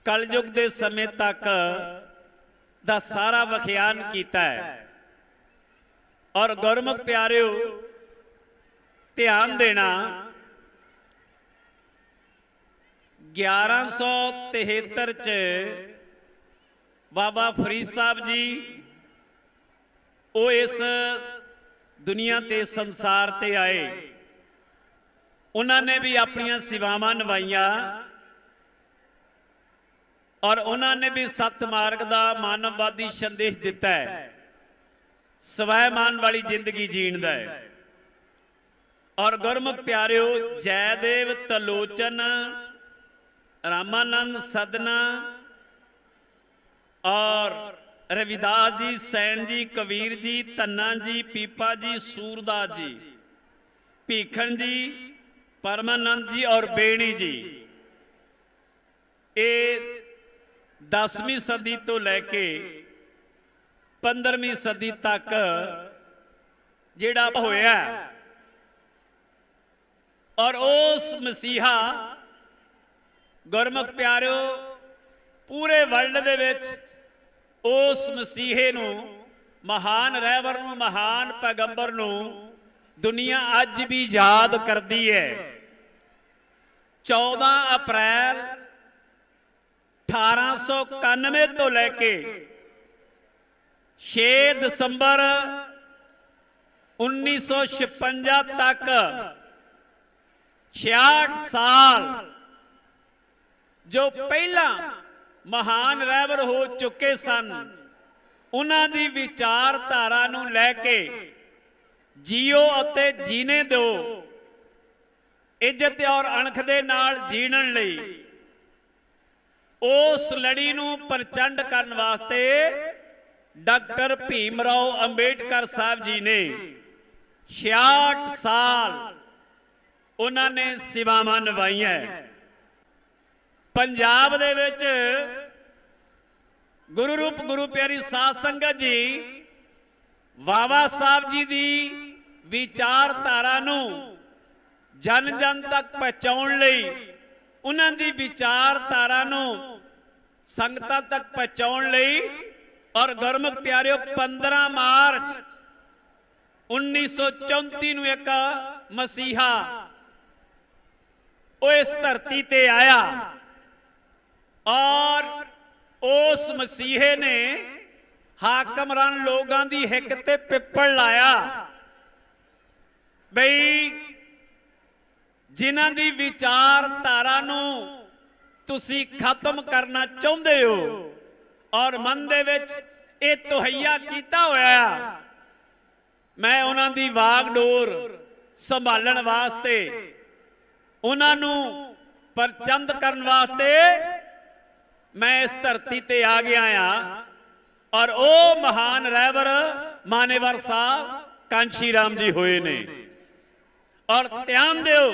कलयुग के समय तक दा सारा वखियान कीता है। और गुरमुख प्यारिओ ध्यान देना, 1173 च बाबा फरीद साहब जी वो इस दुनिया ते संसार ते आए। उन्होंने भी अपन सेवावां निभाइयां और उन्होंने भी सत मार्ग का मानववादी संदेश दिता है, स्वैमान वाली जिंदगी जीण दा है। और गुरमुख प्यारिओ जयदेव तलोचन रामानंद सदना और रविदास जी, सैन जी, कबीर जी, धन्ना जी, पीपा जी, सूरदास जी, भीखन जी, परमानंद जी और बेणी जी, ये 10वीं सदी तो लैके 15वीं सदी तक जिहड़ा होया। और उस मसीहा गुरमुख प्यारिओ पूरे वर्ल्ड दे विच उस मसीहे नूं, महान रहबर नूं, महान पैगंबर नूं दुनिया अज भी याद करती है। 14 अप्रैल 1891 तो लैके 6 दिसंबर 1956 तक 66 साल जो पहला महान रहबर हो चुके सन, उन्हां दी विचारधारा नूं लैके जियो अते जीने दो, इज्जत और अणख दे नाल जीणन लई उस लड़ी नूं प्रचंड करन वास्ते डॉक्टर भीमराव अंबेडकर साहब जी ने 66 साल उन्होंने सेवावां निभाईयां। पंजाब दे विच गुरु रूप गुरु प्यारी साध संगत जी बाबा साहब जी दी विचारधारा नूं जन जन तक पहुंचाउण लई, उन्हां दी विचारधारा नूं संगतां तक पहुंचाउण लई और गुरमुख प्यारिओ 15 मार्च 1934 नूं एक मसीहा वो इस धरती ते आया और उस मसीहे ने हाकमरान लोगों की हिक ते पिपल लाया बई जिन्हां दी विचारधारा नूं तुसी खत्म करना चाहुंदे हो और मन दे विच ये तुहैया कीता होया, मैं उन्हां दी वागडोर संभालण वास्ते, उन्हां नूं प्रचंड करन वास्ते मैं इस धरती ते आ गया हाँ। और ओ महान रहबर मानेवर साहब कांशी राम जी होए ने। और ध्यान दिओ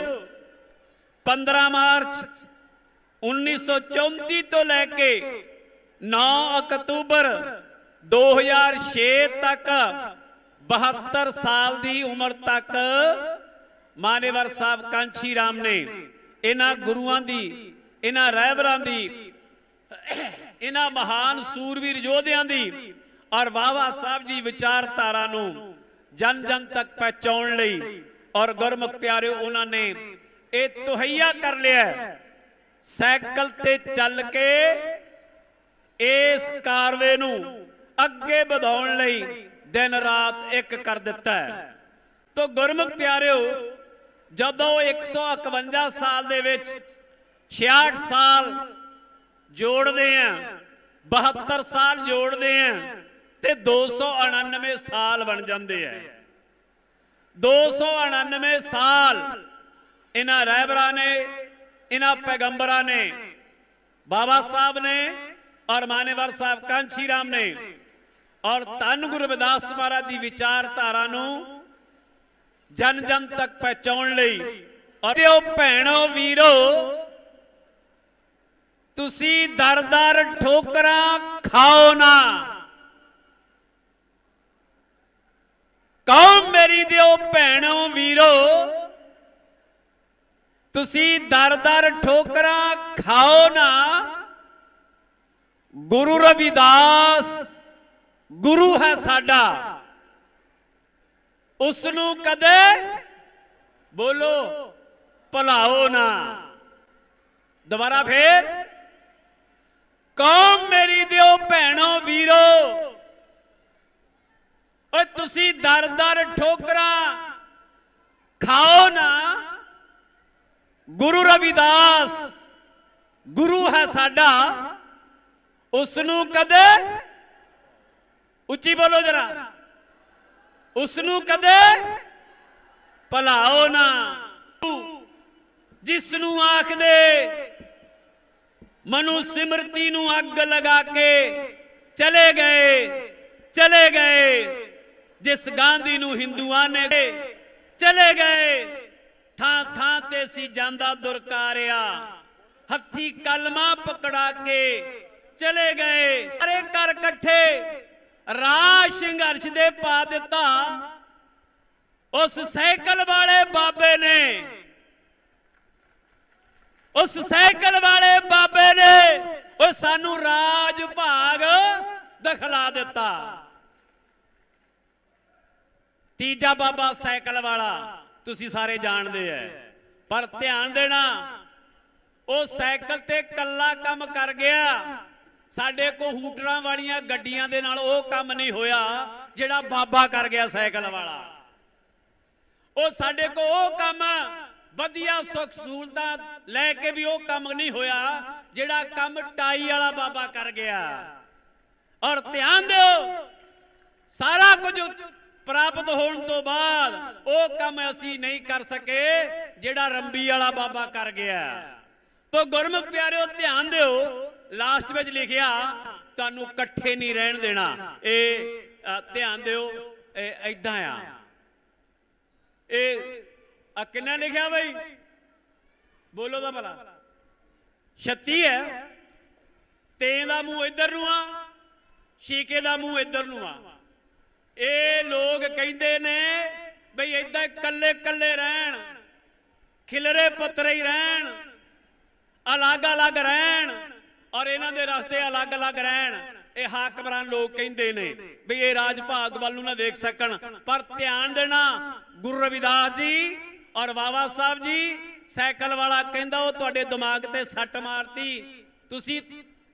15 मार्च 1934 तो लैके 9 अक्तूबर 2006 तक 72 साल की उम्र तक मानेवर साहब कांशी राम ने इन्हां गुरुआं दी, इन्हां रहबरां दी, इन्हां महान सूरवीर योधियां दी और बाबा साहब की विचारधारा नूं जन जन तक पहुंचाउण लई और गुरमुख प्यारिओ उन्होंने ये तुहैया कर लिया, साइकिल ते चल के इस कारवे नूं अगे बढ़ाउण लई दिन रात एक कर दिता है। तो गुरमुख प्यारिओ जदों 151 साल दे विच 66 साल जोड़ते हैं, 72 साल जोड़ते हैं ते 299 साल बन जाते हैं। 299 साल इन्हां रहबरां ने, इन्हां पैगंबरां ने, बाबा साहब ने और मानेवर साहब कांशी राम ने और धन गुरु रविदास महाराज की विचारधारा नूं जन जन तक पहुंचाउण लई। और भैणो वीरो तुसी दर दर ठोकरां खाओ ना, कौम मेरी दिओ भैणो वीरो तुसी दर दर ठोकरां खाओ ना, गुरु रविदास गुरु है साडा, उसनू कदे बोलो भुलाओ ना। दोबारा फिर, कौम मेरी दिओ भैणों वीरो, ओए तुसी दर दर ठोकरा खाओ ना। गुरु रविदास गुरु है साडा, उसनू कदे, उच्ची बोलो जरा, उसनू कदे भुलाओ ना। जिसनू आख दे मनु सिमरती नू अग लगा के चले गए, चले गए। जिस गांधी नू हिंदुआं ने चले गए, थां थां ते सी जांदा दुरकारिया, हथी कलमा पकड़ा के चले गए। अरे कर कट्ठे राज संघर्ष दे पा दिता उस साइकिल वाले बाबे ने, उस साइकिल वाले बाबे ने वो सानू राज भाग दिखला दिता। तीजा बाबा साइकिल वाला तुसी सारे जानते हैं, पर ध्यान देना वो साइकिल ते कल्ला काम कर गया। साडे को हूटरां वालियां गड्डियां दे नाल वो काम नहीं होया जिहड़ा बाबा कर गया साइकिल वाला। वो साडे को वो काम वधिया सुख सहूलतां लैके भी वो काम नहीं होया जिहड़ा काम टाई वाला बाबा कर गया। और ध्यान दो, सारा कुछ प्राप्त होने तो बाद वो काम असी नहीं कर सके जिहड़ा रंबी वाला बाबा कर गया। तो गुरमुख प्यारिओ ध्यान दो, लास्ट में लिखिया तुहानू कट्ठे नहीं रहन देना। ये ध्यान दो, ऐदां आ किन्ना लिखिया बई, बोलो तो भला। 36 है। ते दा मूंह इधर नूं आ, शीके दा मूंह इधर नूं आ। ये लोग कहते ने बई इदां कल्ले कल्ले रहन, खिलरे पत्तरे ही रहन, अलग अलग रहन और इन्हां दे रास्ते अलग अलग रहन। ये हाकमरान लोग कहते ने भी ये राज भाग वाल नूं ना देख सकन। पर ध्यान देना, गुरु रविदास जी और बाबा साहब जी साइकिल वाला कहंदा वो तुहाडे दिमाग ते सट मारती, तुसी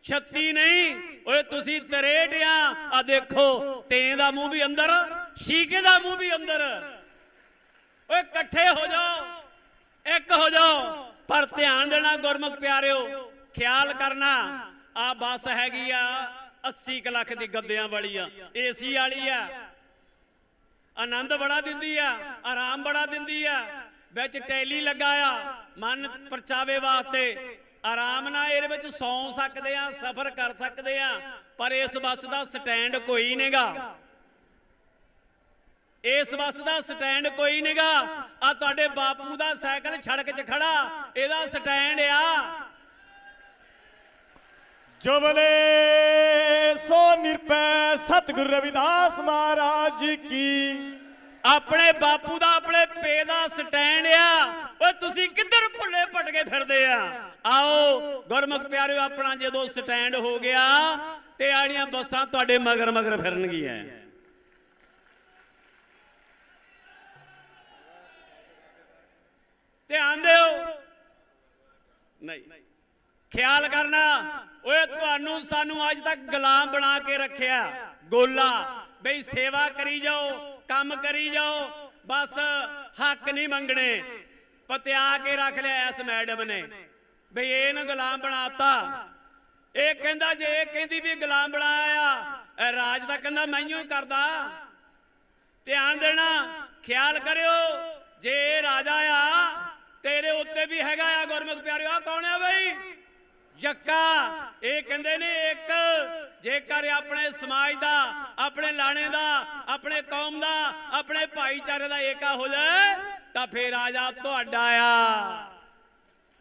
36 नहीं ओए तुसी 63 आ। देखो ते दा मुंह भी अंदर, शीके दा मुंह भी अंदर। ओए इकट्ठे हो जाओ, एक हो जाओ। पर ध्यान देना गुरमुख प्यारिओ, ख्याल करना आ बस हैगी आ 80 लाख दी गद्दियां वाली आ, एसी वाली आ, आनंद बड़ा दिंदी आ, आराम बड़ा दिंदी आ, विच टैली लगाया मन परचावे वास्ते। आराम नाल इहदे विच सौ सकदे आ, सफर कर सकदे आ। पर इस बस का स्टैंड कोई नहींगा, इस बस का स्टैंड कोई नहींगा। आ तुहाडे बापू दा साइकिल सड़क च खड़ा, इहदा स्टैंड आ। जुबले सो निरपै सतगुरु रविदास महाराज की। अपने बापू दा अपने पे दा स्टैंड आ। तुसी किधर भुले भटके फिरदे आ। आओ गुरमुख प्यारिओ, अपना जदों स्टैंड हो गया ते आड़ियां बसां तुहाडे मगर मगर फिरनगियां। ध्यान दो, नहीं ख्याल करना। ओए तुहानू सानू अज तक गुलाम बना के रखिया, गोला बई सेवा करी जाओ, काम करी जाओ, बस हक नहीं मंगने। पतिया के रख लिया इस मैडम ने बई इहनूं गुलाम बनाता। ये कहंदा जे कहंदी भी गुलाम बनाया, राज दा कहंदा मैनूं करदा। ध्यान देना, ख्याल करियो, जे राजा आ तेरे उत्ते भी हैगा आ। गुरमुख प्यारिओ कौन है बई? जक्का। ये कहंदे ने एक जेकर अपने समाज दा, अपने लाणे दा, अपने कौम दा, अपने भाईचारे दा एका हो जाए तो फिर राजा तुहाडा आ,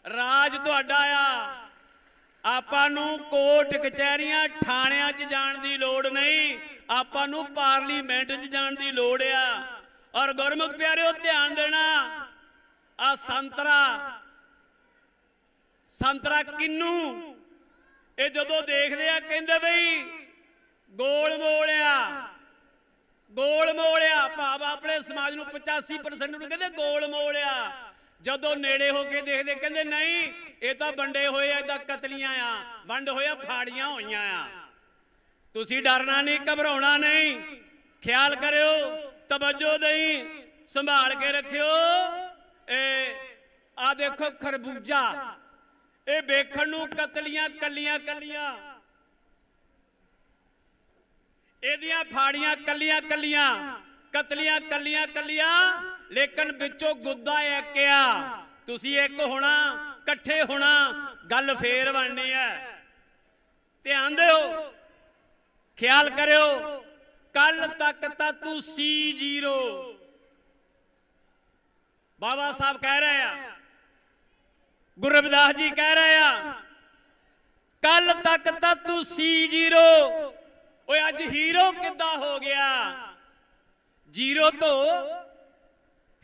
राज तुहाडा आ। आपां नूं कोर्ट कचहरियां थाणियां च जाण दी लोड़ नहीं, आपां नूं पार्लीमेंट च जाण दी लोड़ आ। और गुरमुख प्यारिओ ध्यान देना, आ संतरा संतरा किन्नू ਇਹ ਜਦੋਂ ਦੇਖਦੇ ਆ ਕਹਿੰਦੇ ਬਈ ਗੋਲ ਮੋੜਿਆ ਭਾਵ ਆਪਣੇ ਸਮਾਜ ਨੂੰ 85% ਨੂੰ ਕਹਿੰਦੇ ਗੋਲ ਮੋੜਿਆ। ਜਦੋਂ ਨੇੜੇ ਹੋ ਕੇ ਦੇਖਦੇ ਕਹਿੰਦੇ ਨਹੀਂ ਇਹ ਤਾਂ ਵੰਡੇ ਹੋਏ ਆ, ਇਹਦਾ ਕਤਲੀਆਂ ਆ, ਵੰਡ ਹੋਇਆ ਫਾੜੀਆਂ ਹੋਈਆਂ ਆ। ਤੁਸੀਂ ਡਰਨਾ ਨਹੀਂ, ਘਬਰਾਉਣਾ ਨਹੀਂ, ਖਿਆਲ ਕਰਿਓ, ਤਵੱਜੋ ਦੇਈ, ਸੰਭਾਲ ਕੇ ਰੱਖਿਓ। ਆ ਦੇਖੋ ਖਰਬੂਜਾ, ਇਹ ਵੇਖਣ ਨੂੰ ਕਤਲੀਆਂ ਕੱਲੀਆਂ ਇਹਦੀਆਂ ਫਾੜੀਆਂ ਕੱਲੀਆਂ ਕਤਲੀਆਂ ਕੱਲੀਆਂ ਲੇਕਿਨ ਵਿੱਚੋਂ ਗੁੱਦਾ ਇੱਕ ਆ। ਤੁਸੀਂ ਇੱਕ ਹੋਣਾ, ਇਕੱਠੇ ਹੋਣਾ, ਗੱਲ ਫੇਰ ਬਣਨੀ ਹੈ। ਧਿਆਨ ਦਿਓ, ਖਿਆਲ ਕਰਿਓ। ਕੱਲ ਤੱਕ ਤਾਂ ਤੂੰ ਸੀ 0 ਬਾਬਾ ਸਾਹਿਬ ਕਹਿ ਰਹੇ ਆ, ਗੁਰੂ ਰਵਿਦਾਸ ਜੀ ਕਹਿ ਰਹੇ ਆ, ਕੱਲ ਤੱਕ ਤਾਂ ਤੂੰ ਸੀ 0। ਓਏ ਅੱਜ ਹੀਰੋ ਕਿੱਦਾਂ ਹੋ ਗਿਆ? 0 ਤੋਂ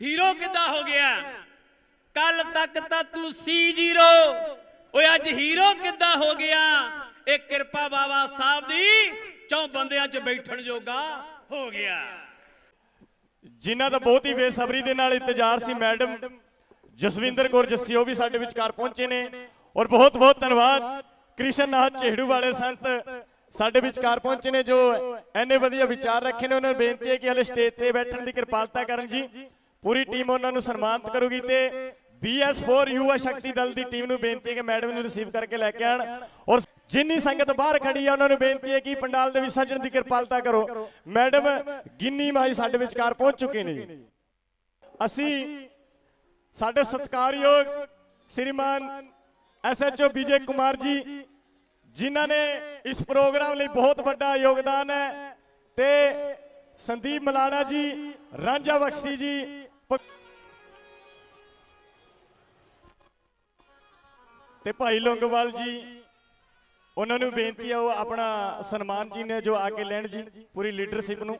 ਹੀਰੋ ਕਿੱਦਾਂ ਹੋ ਗਿਆ? ਕੱਲ ਤੱਕ ਤਾਂ ਤੂੰ ਸੀ 0। ਓਏ ਅੱਜ ਹੀਰੋ ਕਿੱਦਾਂ ਹੋ ਗਿਆ? ਇਹ ਕਿਰਪਾ ਬਾਬਾ ਸਾਹਿਬ ਦੀ, 4 ਬੰਦਿਆਂ 'ਚ ਬੈਠਣ ਜੋਗਾ ਹੋ ਗਿਆ। ਜਿਨ੍ਹਾਂ ਦਾ ਬਹੁਤ ਹੀ ਬੇਸਬਰੀ ਦੇ ਨਾਲ ਇੰਤਜ਼ਾਰ ਸੀ, ਮੈਡਮ ਜਸਵਿੰਦਰ ਕੌਰ ਜੱਸੀ, ਉਹ ਵੀ ਸਾਡੇ ਵਿਚਕਾਰ ਪਹੁੰਚੇ ਨੇ। ਔਰ ਬਹੁਤ ਬਹੁਤ ਧੰਨਵਾਦ ਕ੍ਰਿਸ਼ਨ ਨਾਥ ਝੇੜੂ ਵਾਲੇ ਸੰਤ ਸਾਡੇ ਵਿਚਕਾਰ ਪਹੁੰਚੇ ਨੇ, ਜੋ ਐਨੇ ਵਧੀਆ ਵਿਚਾਰ ਰੱਖੇ ਨੇ। ਉਹਨਾਂ ਨੂੰ ਬੇਨਤੀ ਹੈ ਕਿ ਹਲੇ ਸਟੇਜ ਤੇ ਬੈਠਣ ਦੀ ਕਿਰਪਾਲਤਾ ਕਰਨ ਜੀ। ਪੂਰੀ ਟੀਮ ਉਹਨਾਂ ਨੂੰ ਸਨਮਾਨਿਤ ਕਰੂਗੀ ਤੇ BS4 ਯੁਵਾ ਸ਼ਕਤੀ ਦਲ ਦੀ ਟੀਮ ਨੂੰ ਬੇਨਤੀ ਹੈ ਕਿ ਮੈਡਮ ਨੂੰ ਰਿਸੀਵ ਕਰਕੇ ਲੈ ਕੇ ਆਣ। ਔਰ ਜਿੰਨੀ ਸੰਗਤ ਬਾਹਰ ਖੜੀ ਹੈ ਉਹਨਾਂ ਨੂੰ ਬੇਨਤੀ ਹੈ ਕਿ ਪੰਡਾਲ ਦੇ ਵਿੱਚ ਸੱਜਣ ਦੀ ਕਿਰਪਾਲਤਾ ਕਰੋ। ਮੈਡਮ ਗਿੰਨੀ ਮਾਈ ਸਾਡੇ ਵਿਚਕਾਰ ਪਹੁੰਚ ਚੁੱਕੇ ਨੇ ਜੀ। ਅਸੀਂ ਸਾਡੇ ਸਤਿਕਾਰਯੋਗ श्रीमान SHO विजय कुमार जी जिन्हां ने इस प्रोग्राम लिए बहुत बड़ा योगदान है, ते संदीप मलाना जी, रांझा बख्शी जी, ते भाई लोंगोवाल जी, उन्होंने बेनती है वो अपना सन्मान जी ने जो आके लैन जी पूरी लीडरशिप नूं।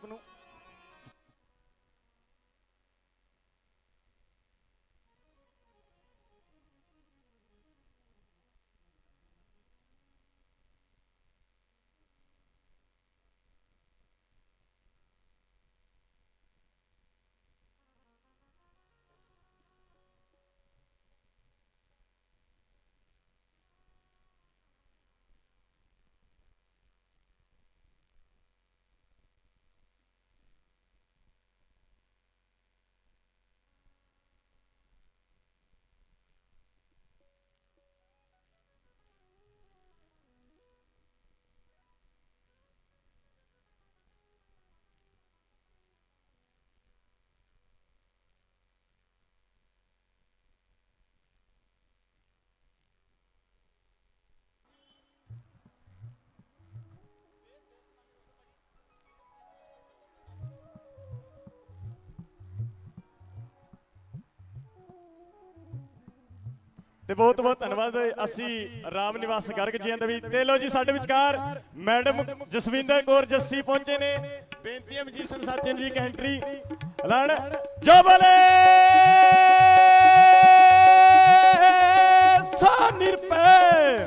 ਤੇ ਬਹੁਤ ਬਹੁਤ ਧੰਨਵਾਦ ਅਸੀਂ ਰਾਮ ਨਿਵਾਸ ਗਰਗ ਜੀਆਂ ਦਾ ਵੀ। ਤੇ ਲੋ ਜੀ ਸਾਡੇ ਵਿਚਕਾਰ ਮੈਡਮ ਜਸਵਿੰਦਰ ਕੌਰ ਜੱਸੀ ਪਹੁੰਚੇ ਨੇ। ਬੇਨਤੀ ਹੈ ਮਜੀਸ਼ਨ ਸਾਥੀਆਂ ਜੀ ਕੈਂਟਰੀ ਐਲਾਨ ਜੋ ਬੋਲੇ ਸੋ ਨਿਰਭੈ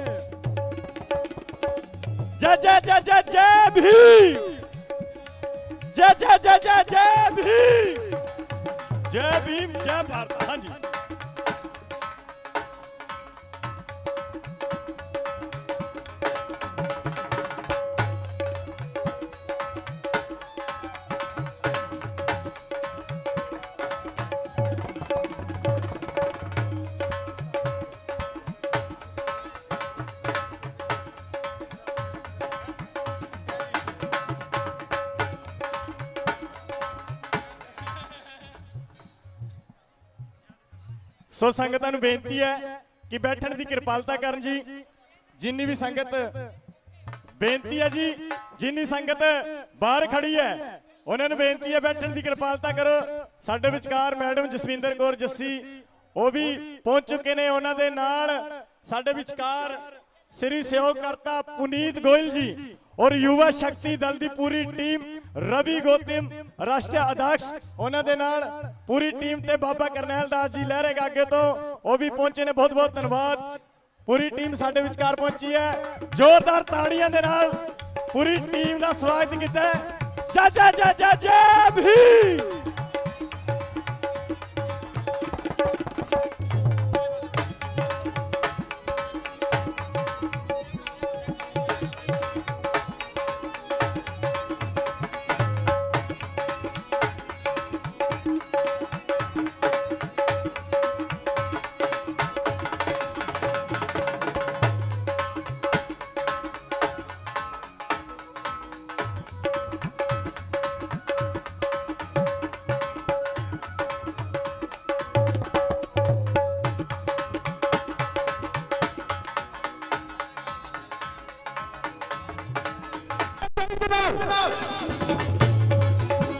ਜੈ ਜੈ ਜੈ ਜੈ ਜੈ ਭੀਮ ਜੈ ਜੈ ਜੈ ਜੈ ਜੈ ਭੀਮ ਜੈ ਭੀਮ ਜੈ ਭਾਰਤ। ਹਾਂਜੀ सो संगतां नूं बेनती है कि बैठण दी किरपालता करन जी। जिन्नी भी संगत बेनती है जी, जिन्नी संगत बाहर खड़ी है उन्हां नूं बेनती है बैठण दी किरपालता करो। साडे विचकार मैडम जसविंदर कौर जस्सी वो भी पहुंच चुके ने। उन्हां दे नाल साडे विचकार श्री सेवकर्ता पुनीत गोयल जी और युवा शक्ति दल की पूरी टीम, रवि गौतम राष्ट्रीय अध्यक्ष, उन्होंने नाल पूरी टीम ते बाबा करनैल दास जी लहरे गागे तो वो भी पहुंचे ने। बहुत बहुत धन्यवाद। पूरी टीम साडे विचकार पहुंची है। जोरदार ताड़ियां दे नाल पूरी टीम का स्वागत किया है। चाचा चाचा जय भीम।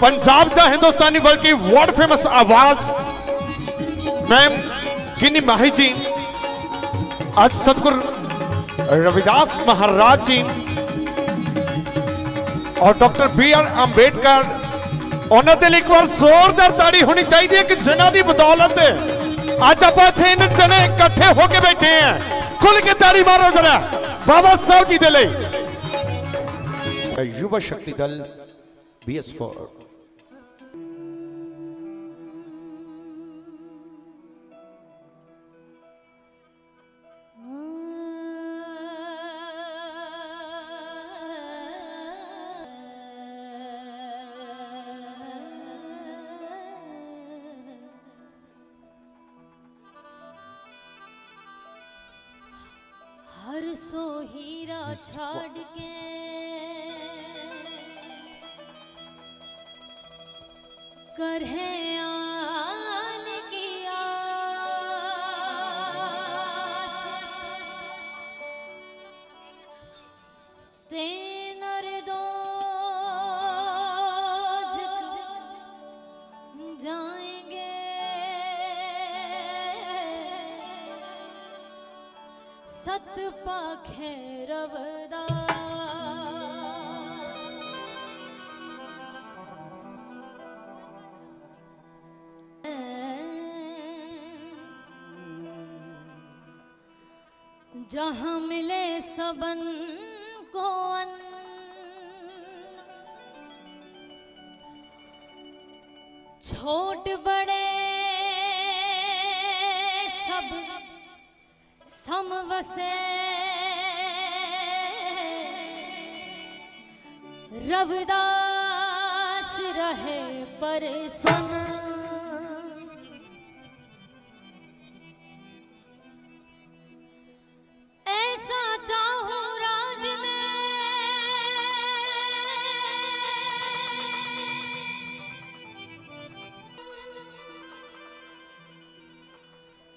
पंजाब का हिंदुस्तानी वर्ल्ड की वर्ल्ड फेमस आवाज मैम गिनी माही जी, आज सतगुरु रविदास महाराज जी और डॉक्टर BR अंबेडकर, उन्होंने लिए एक बार जोरदार ताड़ी होनी चाहिए कि जिन्हों की बदौलत आज आप इन जने इकट्ठे होके बैठे हैं। खुल के ताड़ी मारो जरा बाबा साहब जी के लिए। युवा शक्ति दल BS4। हर सो हीरा छाड़ के करहे आन की आस, तेनर दो जाएंगे सत पाखे रवदास। जहाँ मिले सबन को अन्न, छोट बड़े सब समवसे, रविदास रहे परसन। ऐसा चाहूं राज में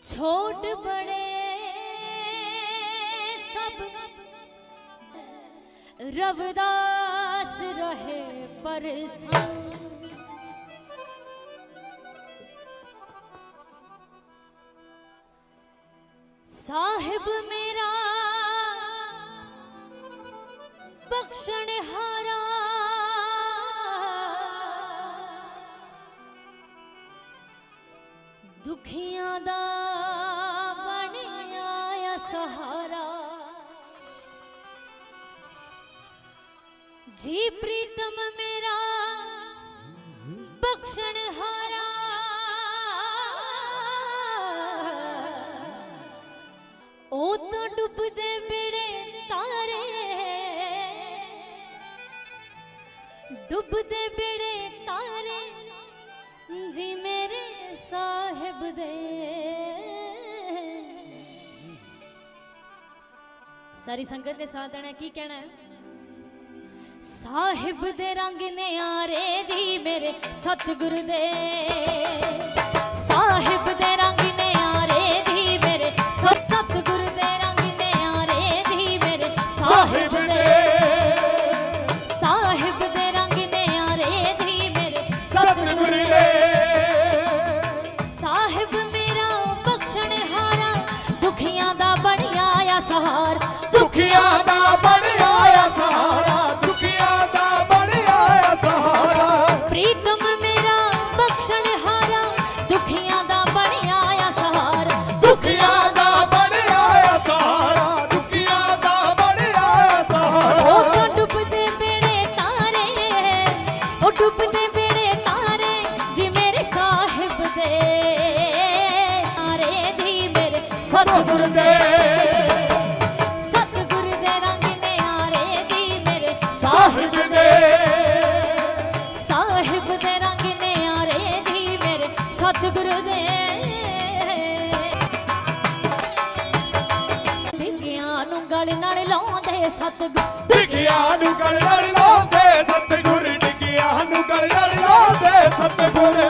छोट बड़े सब रविदास रहे परसन। साहिब मेरा बख्शनहारा, दुखियां दा बनिया सहारा। जी प्रीतम मेरा बख्शनहारा, ओ तो डुबदे बेड़े तारे, डुबदे बेड़े तारे जी मेरे साहिब दे। सारी संगत के साथ आना की कहना है। साहिब दे रंग ने आरे जी मेरे सतगुरु दे, साहिब दे रंग ने आरे जी मेरे सतगुरु दे रंग ने आरे जी मेरे साहिब दे, साहिब दे रंग ने आरे जी मेरे सतगुरु दे। साहिब मेरा बख्शनहारा, दुखियां दा बनिया आ सहार, दुखिया दा बनिया आ सहारा, दुखिया दा बनिया आ सहारा। प्रीतम मेरा बख्शनहारा, ਸਤਿਗੁਰ ਦੇ ਸਤਿਗੁਰ ਦੇ ਰੰਗ ਨਿਆਰੇ ਜੀ ਮੇਰੇ ਸਾਹਿਬ ਦੇ ਸਾਹਿਬ ਦੇ ਰੰਗ ਨਿਆਰੇ ਜੀ ਮੇਰੇ ਸਤਿਗੁਰ ਦੇ ਡਿੱਗਿਆਂ ਨੂੰ ਗਲ ਨਾਲ ਲਾਉਂਦੇ ਸਤਿਗੁਰ ਡਿੱਗਿਆਂ ਨੂੰ ਗਲ ਨਾਲ ਲਾਉਂਦੇ ਸਤਿਗੁਰ ਡਿੱਗਿਆਂ ਨੂੰ ਗਲ ਨਾਲ ਲਾਉਂਦੇ ਸਤਿਗੁਰ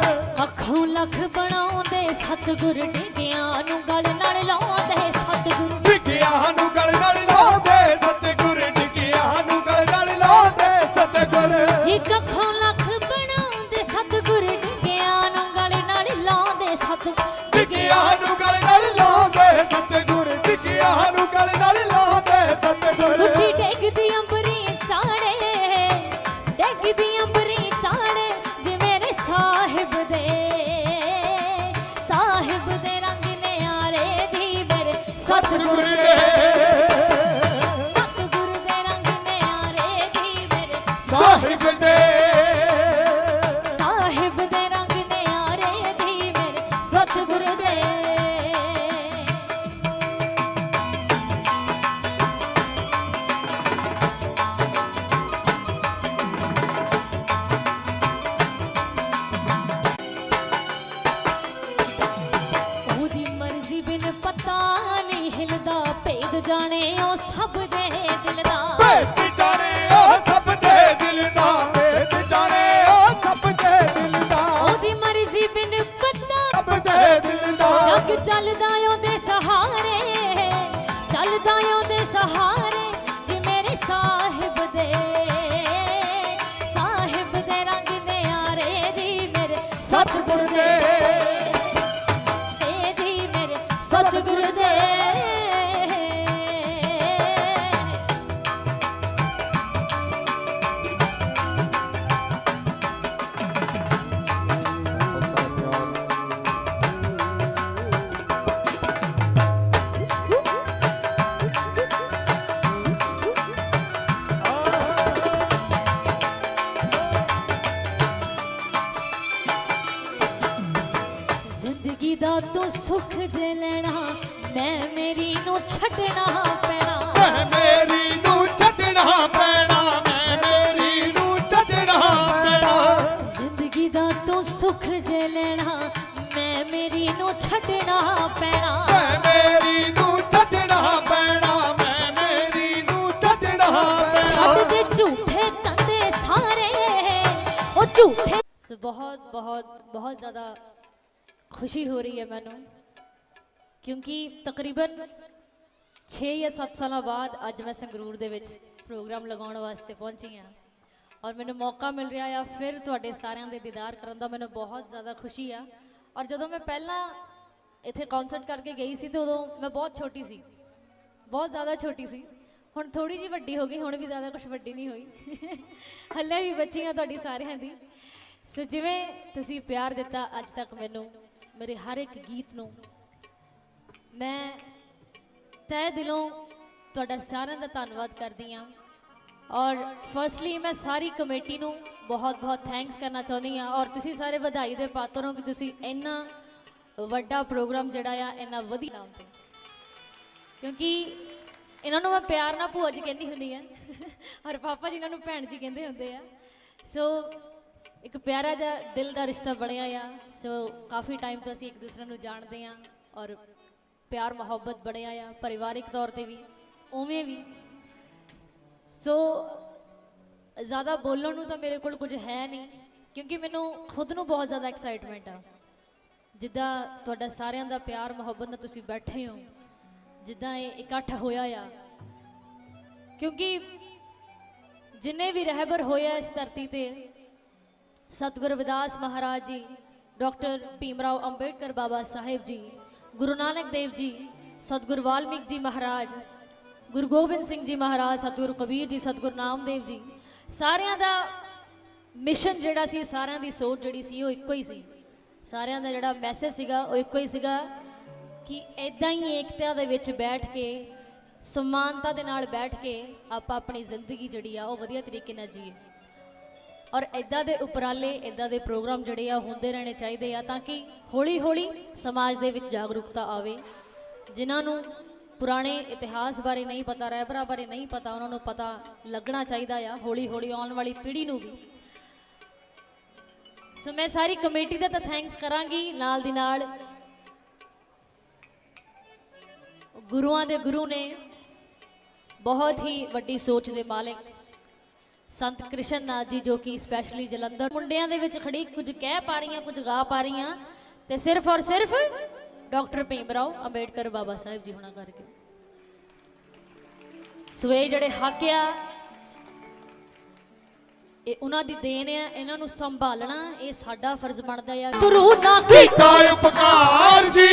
ਅੱਖੋਂ ਲੱਖ ਬਣਾਉਂਦੇ ਸਤਿਗੁਰ ਡਿੱਗਿਆਂ ਨੂੰ ਗਲ ਨਾਲ ਲਾਉਂਦੇ ਸਤਿਗੁਰ ਡਿੱਗਿਆਂ ਨੂੰ ਗਲ ਨਾਲ ਲਾਉਂਦੇ ਸਤਿਗੁਰ ਡਿੱਗਿਆਂ ਨੂੰ ਗਲ ਨਾਲ ਲਾਉਂਦੇ ਸਤਿਗੁਰ ਜੀ ਅੱਖੋਂ ਲੱਖ ਬਣਾਉਂਦੇ ਸਤਿਗੁਰ ਡਿੱਗਿਆਂ ਨੂੰ ਗਲ ਨਾਲ ਲਾਉਂਦੇ ਸਤਿਗੁਰ ਡਿੱਗਿਆਂ ਨੂੰ ਗਲ ਨਾਲ ਲਾਉਂਦੇ ਸਤਿਗੁਰ ਡਿੱਗਿਆਂ ਨੂੰ ਗਲ ਨਾਲ ਲਾਉਂਦੇ ਸਤਿਗੁਰ ਗੁੱਡੀ ਡੇਗਦੀ ਅੰਬਰੀ ਚਾੜੇ ਡੇਗਦੀ ਅੰਬਰੀ ਚਾੜੇ ਜੀ ਮੇਰੇ ਸਾਹਿਬ ਦੇ ਰੰਗ ਨਿਆਰੇ ਜੀ ਮੇਰੇ ਸਤਿਗੁਰ ਦੇ ਸਤਿਗੁਰ ਦੇ ਰੰਗ ਨਿਆਰੇ ਜੀ ਮੇਰੇ ਸਾਹਿਬ ਦੇ ਸਾਹਿਬ ਦੇ ਰੰਗ ਨਿਆਰੇ ਜੀ ਮੇਰੇ ਸਤਿਗੁਰ ਦੇ ਉਹਦੀ ਮਰਜ਼ੀ ਬਿਨ ਪਤਾ ਨਹੀਂ ਹਿਲਦਾ ਭੇਦ ਜਾਣੇ ਉਹ ਸਭ ਦੇ ਦਿਲ ਦਾ ਭੇਦ ਜਾਣੇ ਉਹ ਸਭ ਦੇ ਦਿਲ ਦਾ ਭੇਦ ਜਾਣੇ ਉਹ ਸਭ ਦੇ ਦਿਲ ਦਾ ਉਹਦੀ ਮਰਜ਼ੀ ਬਿਨ ਪਤਾ ਸਭ ਦੇ ਦਿਲ ਦਾ ਜੱਗ ਚੱਲਦਾ ਉਹਦੇ ਸਹਾਰੇ ਚੱਲਦਾ ਉਹਦੇ ਸਹਾਰੇ ਜੀ ਮੇਰੇ ਸਾਹਿਬ ਦੇ ਰੰਗ ਨਿਆਰੇ ਜੀ ਮੇਰੇ ਸਤਿਗੁਰ ਦੇ ਸੇ ਜੀ ਮੇਰੇ ਸਤਿਗੁਰ ਦੇ ਜ਼ਿੰਦਗੀ ਦਾ ਤੂੰ ਸੁੱਖ ਜੇ ਲੈਣਾ ਮੈਂ ਮੇਰੀ ਨੂੰ ਛੱਡਣਾ ਪੈਣਾ ਮੈਂ ਮੇਰੀ ਨੂੰ ਛੱਡਣਾ ਪੈਣਾ ਮੈਂ ਮੇਰੀ ਨੂੰ ਛੱਡਣਾ ਪੈਣਾ ਜ਼ਿੰਦਗੀ ਦਾ ਤੂੰ ਸੁੱਖ ਜੇ ਲੈਣਾ ਮੈਂ ਮੇਰੀ ਨੂੰ ਛੱਡਣਾ ਪੈਣਾ ਮੈਂ ਮੇਰੀ ਨੂੰ ਛੱਡਣਾ ਪੈਣਾ ਮੈਂ ਮੇਰੀ ਨੂੰ ਛੱਡਣਾ ਪੈਣਾ ਛੱਡ ਦੇ ਝੂਠੇ ਤੰਦੇ ਸਾਰੇ ਉਹ ਝੂਠੇ ਬਹੁਤ ਬਹੁਤ ਬਹੁਤ ਜ਼ਿਆਦਾ खुशी हो रही है मैनू क्योंकि तकरीबन 6 या 7 साल बाद अज मैं संगरूर दे विच प्रोग्राम लगाने वास्ते पहुंची हाँ और मैनू मौका मिल रहा है फिर तुहाडे सारिਆਂ ਦੇ दीदार करन दा मैनू बहुत ज़्यादा खुशी आ और जदों मैं पहला इत्थे कॉन्सर्ट करके गई सी तो उदों मैं बहुत छोटी सी बहुत ज़्यादा छोटी सी हुण थोड़ी जी वड्डी हो गई हुण भी ज़्यादा कुछ वड्डी नहीं हुई हल्ले भी बच्ची हाँ तुहाडी सारिਆਂ दी सो जिवें तुसीं प्यार दिता अज तक मैनू मेरे हर एक गीत नूं मैं तय दिलों तुहाडा सारिਆਂ ਦਾ ਧੰਨਵਾਦ करदी हाँ और फर्स्टली मैं सारी कमेटी नूं बहुत बहुत थैंक्स करना चाਹੁੰਦੀ हाँ और तुसीं सारे ਵਧਾਈ ਦੇ ਪਾਤਰ ਹੋ कि तुसीं इन्ना ਵੱਡਾ प्रोग्राम ਜਿਹੜਾ ਆ इन्ना ਵਧੀਆ ਨਾਮ ਤੇ क्योंकि इन्हां नूं मैं प्यार नाल ਭੂਆ जी ਕਹਿੰਦੀ ਹੁੰਦੀ ਆ और पापा जी इन्हां नूं ਭੈਣ जी ਕਹਿੰਦੇ ਹੁੰਦੇ ਆ सो एक प्यारा जा दिल का रिश्ता बनया आ सो काफ़ी टाइम तो असी एक दूसरे को जानते हैं और प्यार मुहब्बत बनया आ परिवारिक तौर पर भी उवें भी सो ज़्यादा बोलने तो मेरे को कुछ है नहीं क्योंकि मैनू खुद नू बहुत ज़्यादा एक्साइटमेंट आ जिद्दां तुहाडा सारिਆਂ ਦਾ प्यार मुहब्बत नाल तुसीं बैठे हो जिद्दां ये इकट्ठ होया आ क्योंकि जिन्ने भी रहबर होया इस धरती ते सतगुरु रविदास महाराज जी डॉक्टर भीमराव अंबेडकर बाबा साहेब जी गुरु नानक देव जी सतगुरु वाल्मीकि जी महाराज गुरु गोबिंद सिंह जी महाराज सतगुरु कबीर जी सतगुरु नामदेव जी सारिਆਂ ਦਾ मिशन जिहड़ा सी सारिਆਂ ਦੀ सोच जिहड़ी सी ਉਹ ਇੱਕੋ ਹੀ ਸੀ ਸਾਰਿਆਂ ਦਾ ਜਿਹੜਾ ਮੈਸੇਜ ਸੀਗਾ ਉਹ ਇੱਕੋ ਹੀ ਸੀਗਾ ਕਿ ਇਦਾਂ ਹੀ ਏਕਤਾ ਦੇ ਵਿੱਚ ਬੈਠ ਕੇ ਸਮਾਨਤਾ ਦੇ ਨਾਲ ਬੈਠ ਕੇ ਆਪਾਂ ਆਪਣੀ ਜ਼ਿੰਦਗੀ ਜਿਹੜੀ ਆ ਉਹ ਵਧੀਆ ਤਰੀਕੇ ਨਾਲ ਜੀਏ और इदा के उपराले इदा के प्रोग्राम जोड़े होंदे रहने चाहिए ताकि हौली हौली समाज दे विच जागरूकता आवे ਜਿਨ੍ਹਾਂ ਨੂੰ ਪੁਰਾਣੇ ਇਤਿਹਾਸ ਬਾਰੇ ਨਹੀਂ ਪਤਾ, ਰਹਿਬਰਾਂ ਬਾਰੇ ਨਹੀਂ ਪਤਾ, ਉਹਨਾਂ ਨੂੰ ਪਤਾ ਲੱਗਣਾ ਚਾਹੀਦਾ ਆ ਹੌਲੀ ਹੌਲੀ ਆਉਣ ਵਾਲੀ ਪੀੜ੍ਹੀ ਨੂੰ ਵੀ। ਸੋ ਮੈਂ ਸਾਰੀ ਕਮੇਟੀ ਦਾ ਤਾਂ ਥੈਂਕਸ ਕਰਾਂਗੀ, ਨਾਲ ਦੀ ਨਾਲ ਗੁਰੂਆਂ ਦੇ ਗੁਰੂ ਨੇ, ਬਹੁਤ ਹੀ ਵੱਡੀ ਸੋਚ ਦੇ ਮਾਲਿਕ ਸੰਤ ਕ੍ਰਿਸ਼ਨ ਨਾਥ ਜੀ, ਜੋ ਕਿ ਸਪੈਸ਼ਲੀ ਜਲੰਧਰ ਮੁੰਡਿਆਂ ਦੇ ਵਿੱਚ ਖੜੀ ਕੁਝ ਕਹਿ ਪਾ ਰਹੀਆਂ, ਕੁਝ ਗਾ ਪਾ ਰਹੀਆਂ, ਤੇ ਸਿਰਫ ਔਰ ਸਿਰਫ ਡਾਕਟਰ ਭੀਮ ਰਾਓ ਅੰਬੇਡਕਰ ਬਾਬਾ ਸਾਹਿਬ ਜੀ ਹੋਣਾ ਕਰਕੇ। ਸੋ ਇਹ ਜਿਹੜੇ ਹੱਕ ਆ, ਇਹ ਉਹਨਾਂ ਦੀ ਦੇਣ ਆ, ਇਹਨਾਂ ਨੂੰ ਸੰਭਾਲਣਾ ਇਹ ਸਾਡਾ ਫਰਜ਼ ਬਣਦਾ ਆ। ਗੁਰੂ ਨਾ ਕੀਤਾ ਉਪਕਾਰ ਜੀ,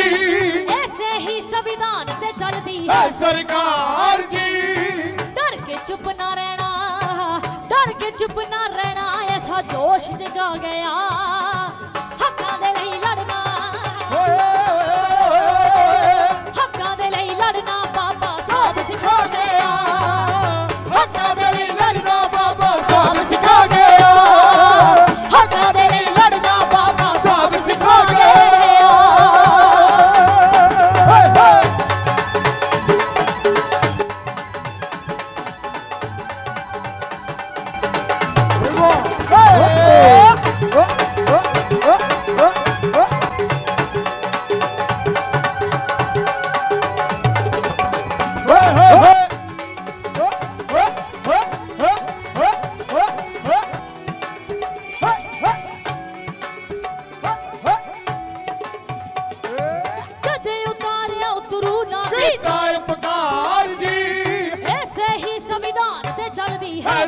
ਐਸੇ ਹੀ ਸੰਵਿਧਾਨ ਤੇ ਚੱਲਦੀ ਹੈ ਸਰਕਾਰ ਜੀ। ਡਰ ਕੇ ਚੁੱਪ ਨਾ ਰਹਿਣਾ, ਡਰ ਕੇ ਚੁੱਪ ਨਾ ਰਹਿਣਾ, ਐਸਾ ਜੋਸ਼ ਜਗਾ ਗਿਆ ਹੱਕਾਂ ਦੇ ਲਈ ਲੜਨਾ, ਹੱਕਾਂ ਦੇ ਲਈ ਲੜਨਾ ਬਾਬਾ ਸਾਹਿਬ ਸਿਖਾ ਗਿਆ, ਹੱਕਾਂ ਦੇ ਲਈ ਲੜਨਾ ਬਾਬਾ ਸਾਹਿਬ ਸਿਖਾ ਗਿਆ, ਹੱਕਾਂ ਦੇ ਲਈ ਲੜਨਾ ਬਾਬਾ ਸਾਹਿਬ ਸਿਖਾ ਗਿਆ।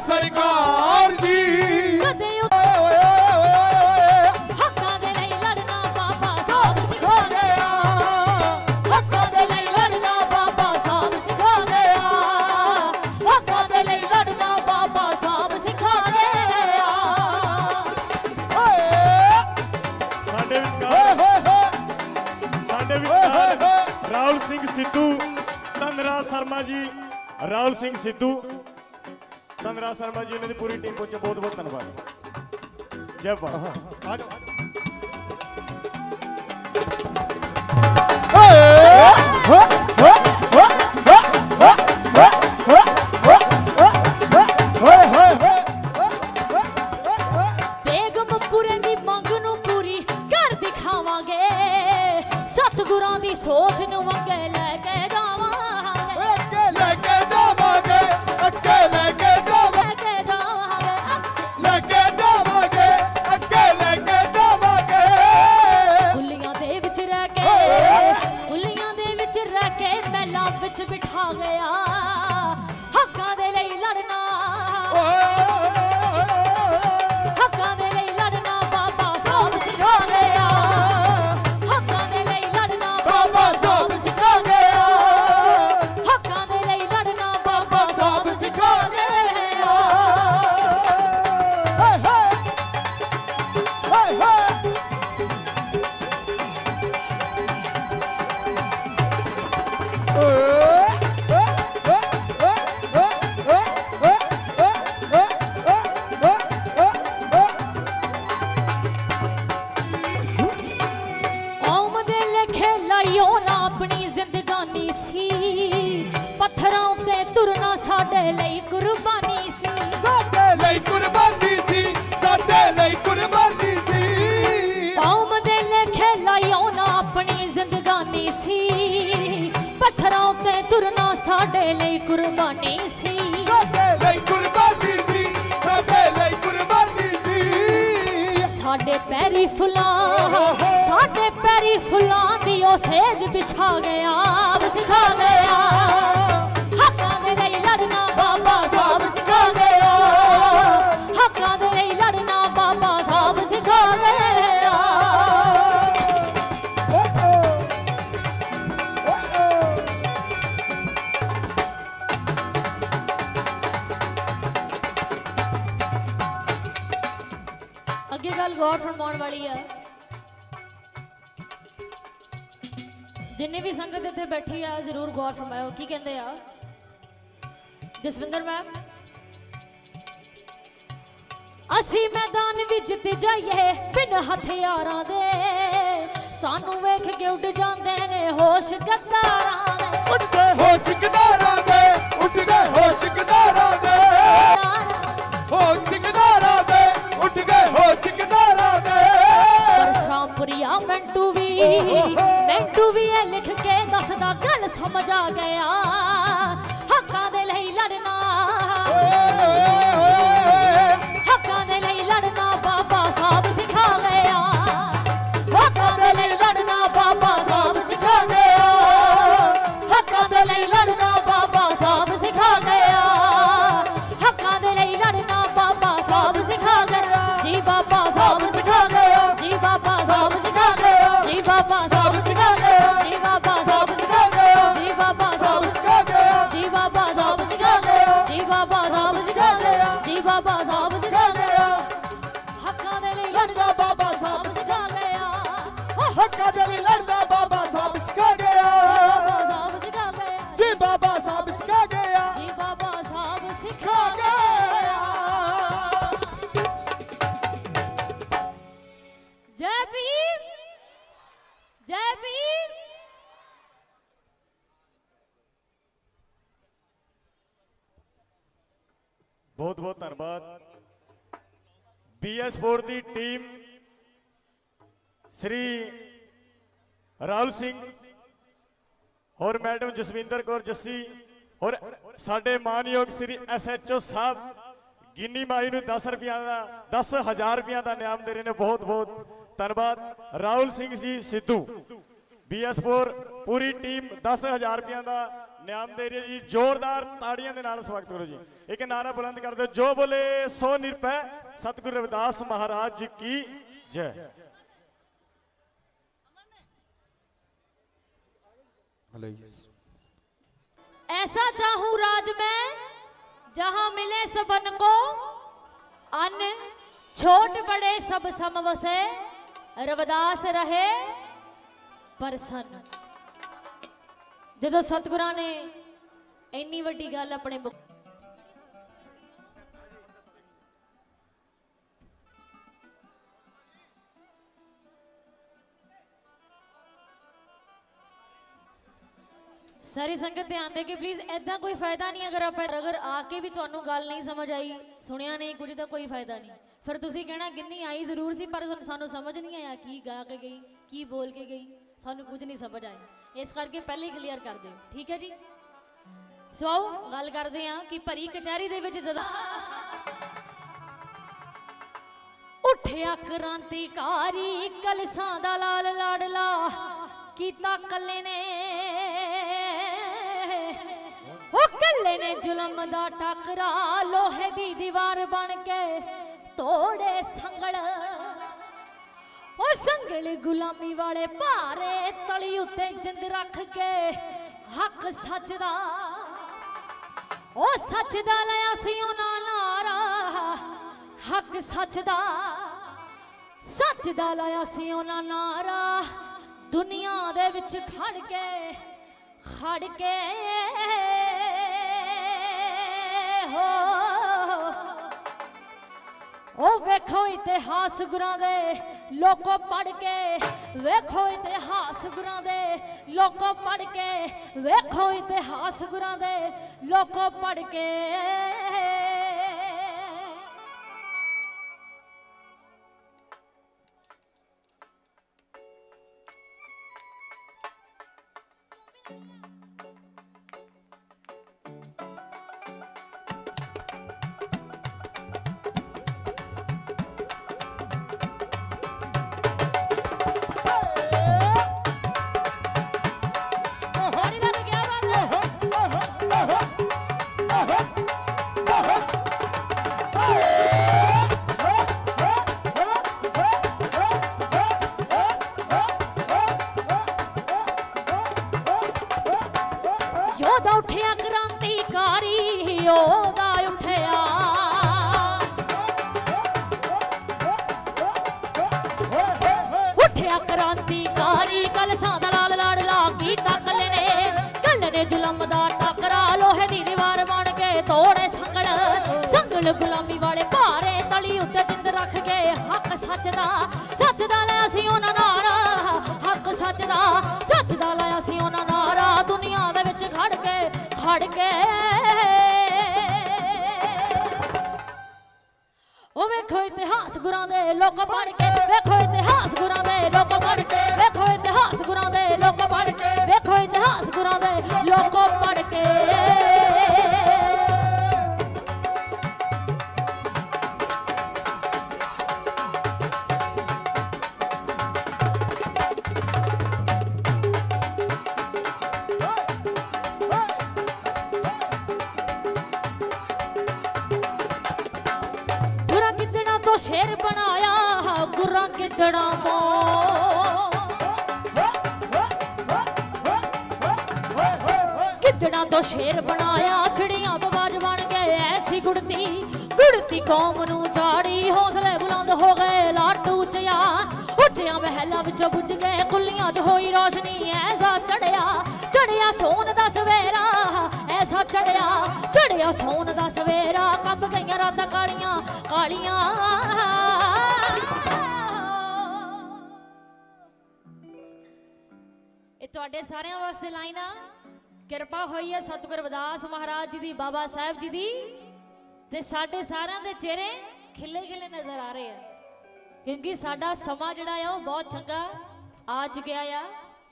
सरकार जी हक्कां दे लई लड़ना बाबा साहब सिखा गया, हक्कां दे लई लड़ना बाबा साहब सिखा गया, हक्कां दे लई लड़ना बाबा साहब सिखा गया। ਸਾਡੇ ਵਿਚਕਾਰ ਰਾਹੁਲ ਸਿੰਘ ਸਿੱਧੂ, ਧਨਰਾਜ ਸ਼ਰਮਾ ਜੀ, ਰਾਹੁਲ ਸਿੰਘ ਸਿੱਧੂ, ਧਨਰਾਜ ਸ਼ਰਮਾ ਜੀ, ਇਹਨਾਂ ਦੀ ਪੂਰੀ ਟੀਮ ਪਹੁੰਚੇ, ਬਹੁਤ ਬਹੁਤ ਧੰਨਵਾਦ। ਜੈ ਬਾਬਾ। ਬੇਗਮਪੁਰੇ ਦੀ ਮੰਗ ਨੂੰ ਪੂਰੀ ਕਰ ਦਿਖਾਵਾਂਗੇ, ਸਤਿਗੁਰਾਂ ਦੀ ਸੋਚ ਨੂੰ ਅੱਗੇ ਲੈ ਕੇ ਜਾਵਾਂਗੇ, ਅੱਗੇ ਲੈ ਕੇ ਜਾਵਾਂਗੇ, ਅੱਗੇ ਲੈ ਕੇ ਵਿੱਚ ਬਿਠਾ ਗਿਆ ਹੱਕਾਂ ਦੇ ਲਈ ਲੜਨਾ, ਹੱਕਾਂ ਦੇ ਲਈ ਲੜਨਾ ਬਾਬਾ ਸਾਹਿਬ ਸਿਖਾ ਗਿਆ, ਹੱਕਾਂ ਦੇ ਲਈ ਲੜਨਾ ਬਾਬਾ ਸਾਹਿਬ ਸਿਖਾ ਗਿਆ, ਹੱਕਾਂ ਦੇ ਲਈ ਲੜਨਾ ਬਾਬਾ ਸਾਹਿਬ ਸਿਖਾ ਗਿਆ। ਪੱਥਰਾਂ ਉੱਤੇ ਤੁਰਨਾ ਸਾਡੇ ਲਈ ਕੁਰਬਾਨੀ ਸੀ, ਸਾਡੇ ਲਈ ਕੁਰਬਾਨੀ ਸੀ, ਸਾਡੇ ਲਈ ਕੁਰਬਾਨੀ ਸੀ। ਕੌਮ ਦੇ ਲੇਖੇ ਲਾਇਓ ਨਾ ਆਪਣੀ ਜ਼ਿੰਦਗਾਨੀ ਸੀ, ਪੱਥਰਾਂ ਉੱਤੇ ਤੁਰਨਾ ਸਾਡੇ ਲਈ ਕੁਰਬਾਨੀ ਸੀ, ਸਾਡੇ ਲਈ ਕੁਰਬਾਨੀ ਸੀ, ਸਾਡੇ ਲਈ ਕੁਰਬਾਨੀ ਸੀ। ਸਾਡੇ ਪੈਰੀ ਫੁੱਲਾਂ, ਸਾਡੇ ਪੈਰੀ ਫੁੱਲਾਂ ਦੀ ਉਹ ਸੇਜ ਵਿਛਾ ਗਿਆ, ਸਿਖਾ ਗਿਆ ਹੱਕਾਂ ਦੇ ਲਈ ਲੜਨਾ ਬਾਬਾ ਸਾਹਿਬ ਸਿਖਾ ਗਿਆ, ਹੱਕਾਂ ਦੇ ਲਈ ਲੜਨਾ ਬਾਬਾ ਸਾਹਿਬ ਸਿਖਾ ਗਿਆ। ਅੱਗੇ ਗੱਲ ਗੌਰ ਫਰਮਾਉਣ ਵਾਲੀ ਆ, ਜਿੰਨੇ ਵੀ ਸੰਗਤ ਇੱਥੇ ਬੈਠੀ ਆ ਜ਼ਰੂਰ ਗੌਰ ਫਰਮਾਇਓ ਕੀ ਕਹਿੰਦੇ ਆ। ਜਸਵਿੰਦਰ ਮੈਮ, ਅਸੀਂ ਮੈਦਾਨ ਵਿੱਚ ਜਿੱਤ ਜਾਈਏ ਬਿਨ ਹਥਿਆਰਾਂ ਦੇ, सानू वेख के उड़ जाते ने होश गद्दारां दे ਉੱਡ ਗਏ ਹੋਸ਼ ਕਿਦਾਰਾਂ ਦੇ ਉੱਡ ਗਏ ਹੋਸ਼ ਕਿਦਾਰਾਂ ਦੇ ਹੋਸ਼ ਕਿਦਾਰਾਂ ਦੇ ਉੱਡ ਗਏ ਹੋਸ਼ ਕਿਦਾਰਾਂ ਦੇ परसरामपुरिया मिंटू भी ये लिख के दसदा गल समझ आ गया हक्कां दे लई लड़ना हक्कां दे लई लड़ना बाबा साहब सिखा गया ਹੱਕਾਂ ਦੇ ਲਈ ਲੜਨਾ ਬਾਬਾ ਸਾਹਿਬ ਸਿਖਾ ਗਿਆ हक्कां दे लई लड़ना बाबा साहब सिखा गया हक्कां दे लई लड़ना बाबा साहब सिखा गया जी बाबा साहब सिखा गया जी बाबा साहब सिखा गया जी बाबा साहब सिखा गया जी बाबा साहब सिखा गया जी बाबा साहब सिखा गया जी बाबा साहब सिखा गया जी बाबा साहब सिखा गया जी बाबा साहब सिखा गया हक्कां दे लई ਲੜਦਾ ਬਾਬਾ ਸਾਹਿਬ सिखा गया ਹੱਕਾਂ ਦੇ ਲਈ ਲੜਦਾ ਬਾਬਾ ਸਾਹਿਬ ਸਿਖਾ ਗਿਆ बाबा साहब सिखा गया ਜੀ ਬਾਬਾ ਸਾਹਿਬ ਸਿਖਾ ਗਿਆ जी बाबा साहब सिखा ਸਿਖਾ गया ਗਿਆ जय भीम जय भीम ਬਹੁਤ ਬਹੁਤ ਧੰਨਵਾਦ BS4 ਦੀ ਟੀਮ श्री राहुल सिंह और मैडम जसविंदर कौर जस्सी और साडे मानयोग श्री SHO साहब गिन्नी माई नूं 10 रुपया का 10,000 रुपया का इनाम दे रहे हैं बहुत बहुत धन्यवाद राहुल सिंह जी सिद्धू BS4 पूरी टीम 10,000 रुपया का इनाम दे रही है जी जोरदार ताड़ियां दे नाल स्वागत करो जी एक नारा बुलंद कर दो जो बोले सो निरभय सतगुरु रविदास महाराज जी की जय ऐसा चाहूं राज में जहां मिले सबन को अन्न छोट बड़े सब सम वसे रविदास रहे प्रसन्न जदों सतगुरां ने इन्नी वड्डी गल अपने सारी संगत ध्यान दे के प्लीज ऐदा कोई फायदा नहीं अगर आके भी तुहानू गल नहीं समझ आई सुनिया नहीं कुछ तो कोई फायदा नहीं फिर तुसी कहना गिन्नी आई जरूर सी पर सानू समझ नहीं आया की गा के गई की बोल के गई सानू कुछ नहीं समझ आया इस करके पहले ही क्लीयर कर दो ठीक है जी सो आओ गल करते हैं कि भरी कचहरी दे विच जदा उठिया क्रांतिकारी कलसां दा लाल लाडला कीता कल्ले ने कल्ले ने जुलम दा टकरा लोहे दी दीवार बन के तोड़े संगल संगल गुलामी वाले भारे तली उत्ते जिंद रख के हक सच दा सच दा लिया सी उन्हां नारा हक सच दा लाया सी उन्हां नारा दुनिया दे विच खड़ के ओ वेखो इतिहास गुरां दे लोको पढ़ के वेखो इतिहास गुरां दे लोको पढ़ के वेखो इतिहास गुरां दे लोको पढ़ के योदा उठिया क्रांतिकारी योदा उठिया उठिया क्रांतिकारी कलसां दा लाल लाडला कीता कल्ले ने जुलम दा टकरा लोहे दी दीवार बन के तोड़े संगल गुलामी वाले भारे तली उत्ते जिंद रख के हक सच दा लिया सी उन्हां नारा सच दा लाया सी उन्हां नारा दुनिया दे विच खड़ के ओ वेखो इतिहास गुरां दे लोक पढ़ के वेखो इतिहास गुरां दे लोक पढ़ के वेखो इतिहास गुरां दे लोक पढ़ के वेखो इतिहास गुरां दे लोक पढ़ के शेर बनाया गुर्रा गिद्दड़ा को गिद्दड़ा तो शेर बनाया चिड़िया तो बाज बन गए ऐसी गुड़ती कौम नू झाड़ी हौसले बुलंद हो गए लाट उच्चिया महलों विचों बुझ गए कुलियां च होई रोशनी ऐसा चढ़िया सोन दा सवेरा ऐसा चढ़िया सोन दा सवेरा कंब गईयां रातां कालियां ਇਹ ਤੁਹਾਡੇ ਸਾਰਿਆਂ ਵਾਸਤੇ ਲਾਈਨ ਆ ਕਿਰਪਾ ਹੋਈ ਹੈ ਸਤਿਗੁਰ ਰਵਿਦਾਸ ਮਹਾਰਾਜ ਜੀ ਦੀ ਬਾਬਾ ਸਾਹਿਬ ਜੀ ਦੀ ਤੇ ਸਾਡੇ ਸਾਰਿਆਂ ਦੇ ਚਿਹਰੇ ਖਿਲੇ ਨਜ਼ਰ ਆ ਰਹੇ ਆ क्योंकि साडा समा जिहड़ा आ बहुत चंगा आ चुकिया आ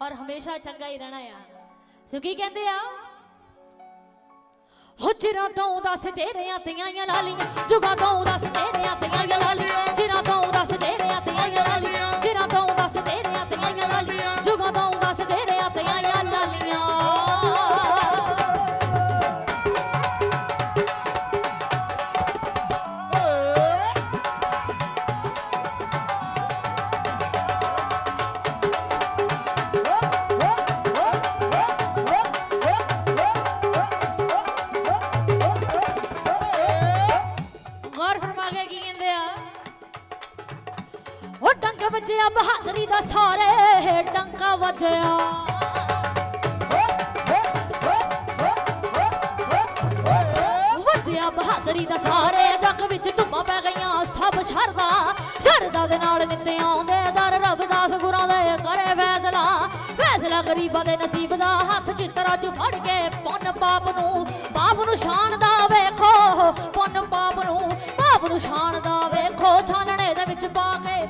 और हमेशा चंगा ही रहना आ सो की कहते आ हो चिरां तो दस चेहरियां तियां लालियां जुगां तो दस चेहरियां तियां लालियां चिरां तो दस चेहरियां तियां लालियां चिरां तो दस चेहरियां तियां लालियां जुगां तो दस चेहरियां तियां लालियां वजया बहादुरी दा सारे डंका वजया बहादुरी दा सारे जग विच धुम्मां पै गईयां सब शरदा दे नाल नित्ते आउंदे दर रविदास गुरां दे करे फैसला गरीबां दे नसीब दा हत्थ चित्तरा च फड़ के पुन्न पाप नू शान दा वेखो पुन्न पाप नू शान दा वेखो छानणे दे विच पा के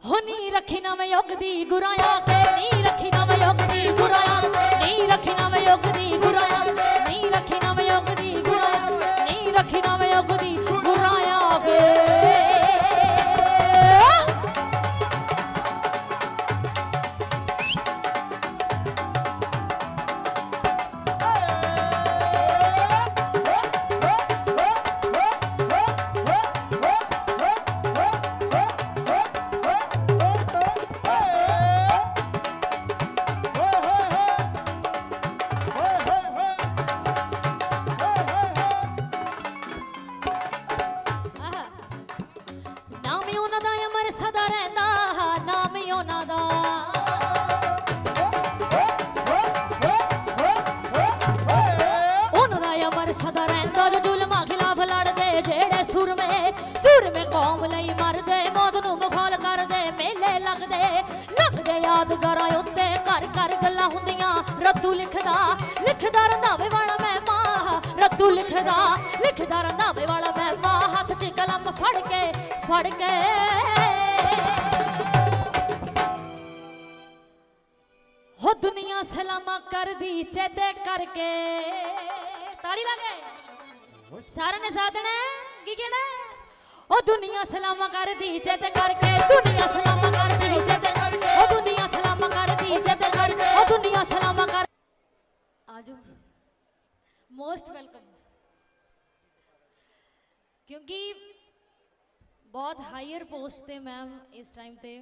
हो नी रखी ना मैं युग दी गुराया के नी रखी ना मैं युग दी गुराया नी रखी ना मैं युग दी गुराया नी रखी ना मैं युग दी गुराया नी रखी ना मैं युग दी गुराया के यादगारां उत्ते घर गल्लां हुंदियां रत्तू लिखदा रंधावे वाला मैं मां रत्तू लिखदा रंधावे वाला मैं मां हाथ च कलम फड़ के हो दुनिया सलामा कर दी चेते करके ताड़ी लगे सारे ने साथ देना की कहना ओ दुनिया सलामा कर दी चेते करके दुनिया सलामा कर दी चेते करके ओ दुनिया सलामा कर दी चेते करके ओ दुनिया सलामा कर आजो मोस्ट वेलकम क्योंकि बहुत हायर पोस्ट ते मैम इस टाइम ते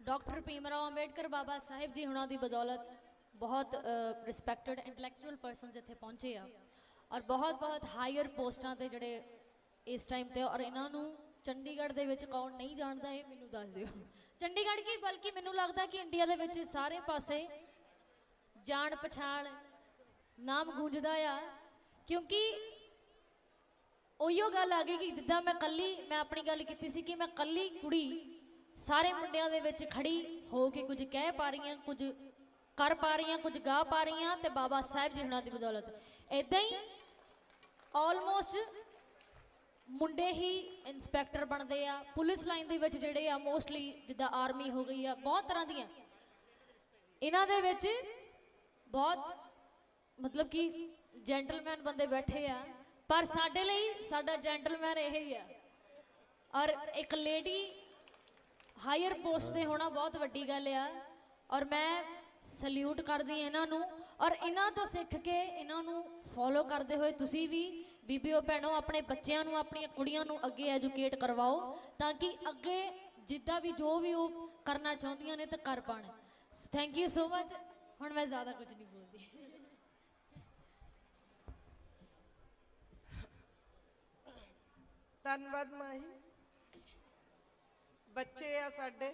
डॉक्टर भीमराव अंबेडकर बाबा साहिब जी हुणां दी बदौलत बहुत रिस्पैक्टेड इंटलैक्चुअल पर्सन इत्थे पहुंचे आ और बहुत हायर पोस्टां ते जिहड़े इस टाइम ते और इन्हां नूं चंडीगढ़ दे विच कौन नहीं जानदा है मैनूं दस दिओ चंडीगढ़ की बल्कि मैनूं लगदा कि इंडिया दे विच सारे पासे जान पछाण नाम गूंजदा आ क्योंकि ਉਹੀਓ ਗੱਲ ਆ ਗਈ ਕਿ ਜਿੱਦਾਂ ਮੈਂ ਆਪਣੀ ਗੱਲ ਕੀਤੀ ਸੀ ਕਿ ਮੈਂ ਕੱਲੀ ਕੁੜੀ ਸਾਰੇ ਮੁੰਡਿਆਂ ਦੇ ਵਿੱਚ ਖੜੀ ਹੋ ਕੇ ਕੁਝ ਕਹਿ ਪਾ ਰਹੀ ਹਾਂ, ਕੁਝ ਕਰ ਪਾ ਰਹੀ ਹਾਂ, ਕੁਝ ਗਾ ਪਾ ਰਹੀ ਹਾਂ, ਤੇ ਬਾਬਾ ਸਾਹਿਬ ਜੀ ਹੁਣਾਂ ਦੀ ਬਦੌਲਤ ਇਦਾਂ ਹੀ ਆਲਮੋਸਟ ਮੁੰਡੇ ਹੀ ਇੰਸਪੈਕਟਰ ਬਣਦੇ ਆ, ਪੁਲਿਸ ਲਾਈਨ ਦੇ ਵਿੱਚ ਜਿਹੜੇ ਆ ਮੋਸਟਲੀ ਜਿੱਦਾਂ ਆਰਮੀ ਹੋ ਗਈ ਆ, ਬਹੁਤ ਤਰ੍ਹਾਂ ਦੀਆਂ ਇਹਨਾਂ ਦੇ ਵਿੱਚ ਬਹੁਤ ਮਤਲਬ ਕਿ ਜੈਂਟਲਮੈਨ ਬੰਦੇ ਬੈਠੇ ਆ, ਪਰ ਸਾਡੇ ਲਈ ਸਾਡਾ ਜੈਂਟਲਮੈਨ ਇਹ ਹੀ ਆ। ਔਰ ਇੱਕ ਲੇਡੀ ਹਾਇਰ ਪੋਸਟ ਤੇ ਹੋਣਾ ਬਹੁਤ ਵੱਡੀ ਗੱਲ ਆ, ਔਰ ਮੈਂ ਸਲੂਟ ਕਰਦੀ ਇਹਨਾਂ ਨੂੰ, ਔਰ ਇਹਨਾਂ ਤੋਂ ਸਿੱਖ ਕੇ ਇਹਨਾਂ ਨੂੰ ਫੋਲੋ ਕਰਦੇ ਹੋਏ ਤੁਸੀਂ ਵੀ ਬੀਬੀਓ ਭੈਣੋ ਆਪਣੇ ਬੱਚਿਆਂ ਨੂੰ, ਆਪਣੀਆਂ ਕੁੜੀਆਂ ਨੂੰ ਅੱਗੇ ਐਜੂਕੇਟ ਕਰਵਾਓ, ਤਾਂ ਕਿ ਅੱਗੇ ਜਿੱਦਾਂ ਵੀ ਜੋ ਵੀ ਉਹ ਕਰਨਾ ਚਾਹੁੰਦੀਆਂ ਨੇ ਤਾਂ ਕਰ ਪਾਣ। Thank you so much. ਹੁਣ ਮੈਂ ਜ਼ਿਆਦਾ ਕੁਝ ਨਹੀਂ ਬੋਲਦੀ। ਧੰਨਵਾਦ ਮਾਹੀ। ਬੱਚੇ ਆ ਸਾਡੇ,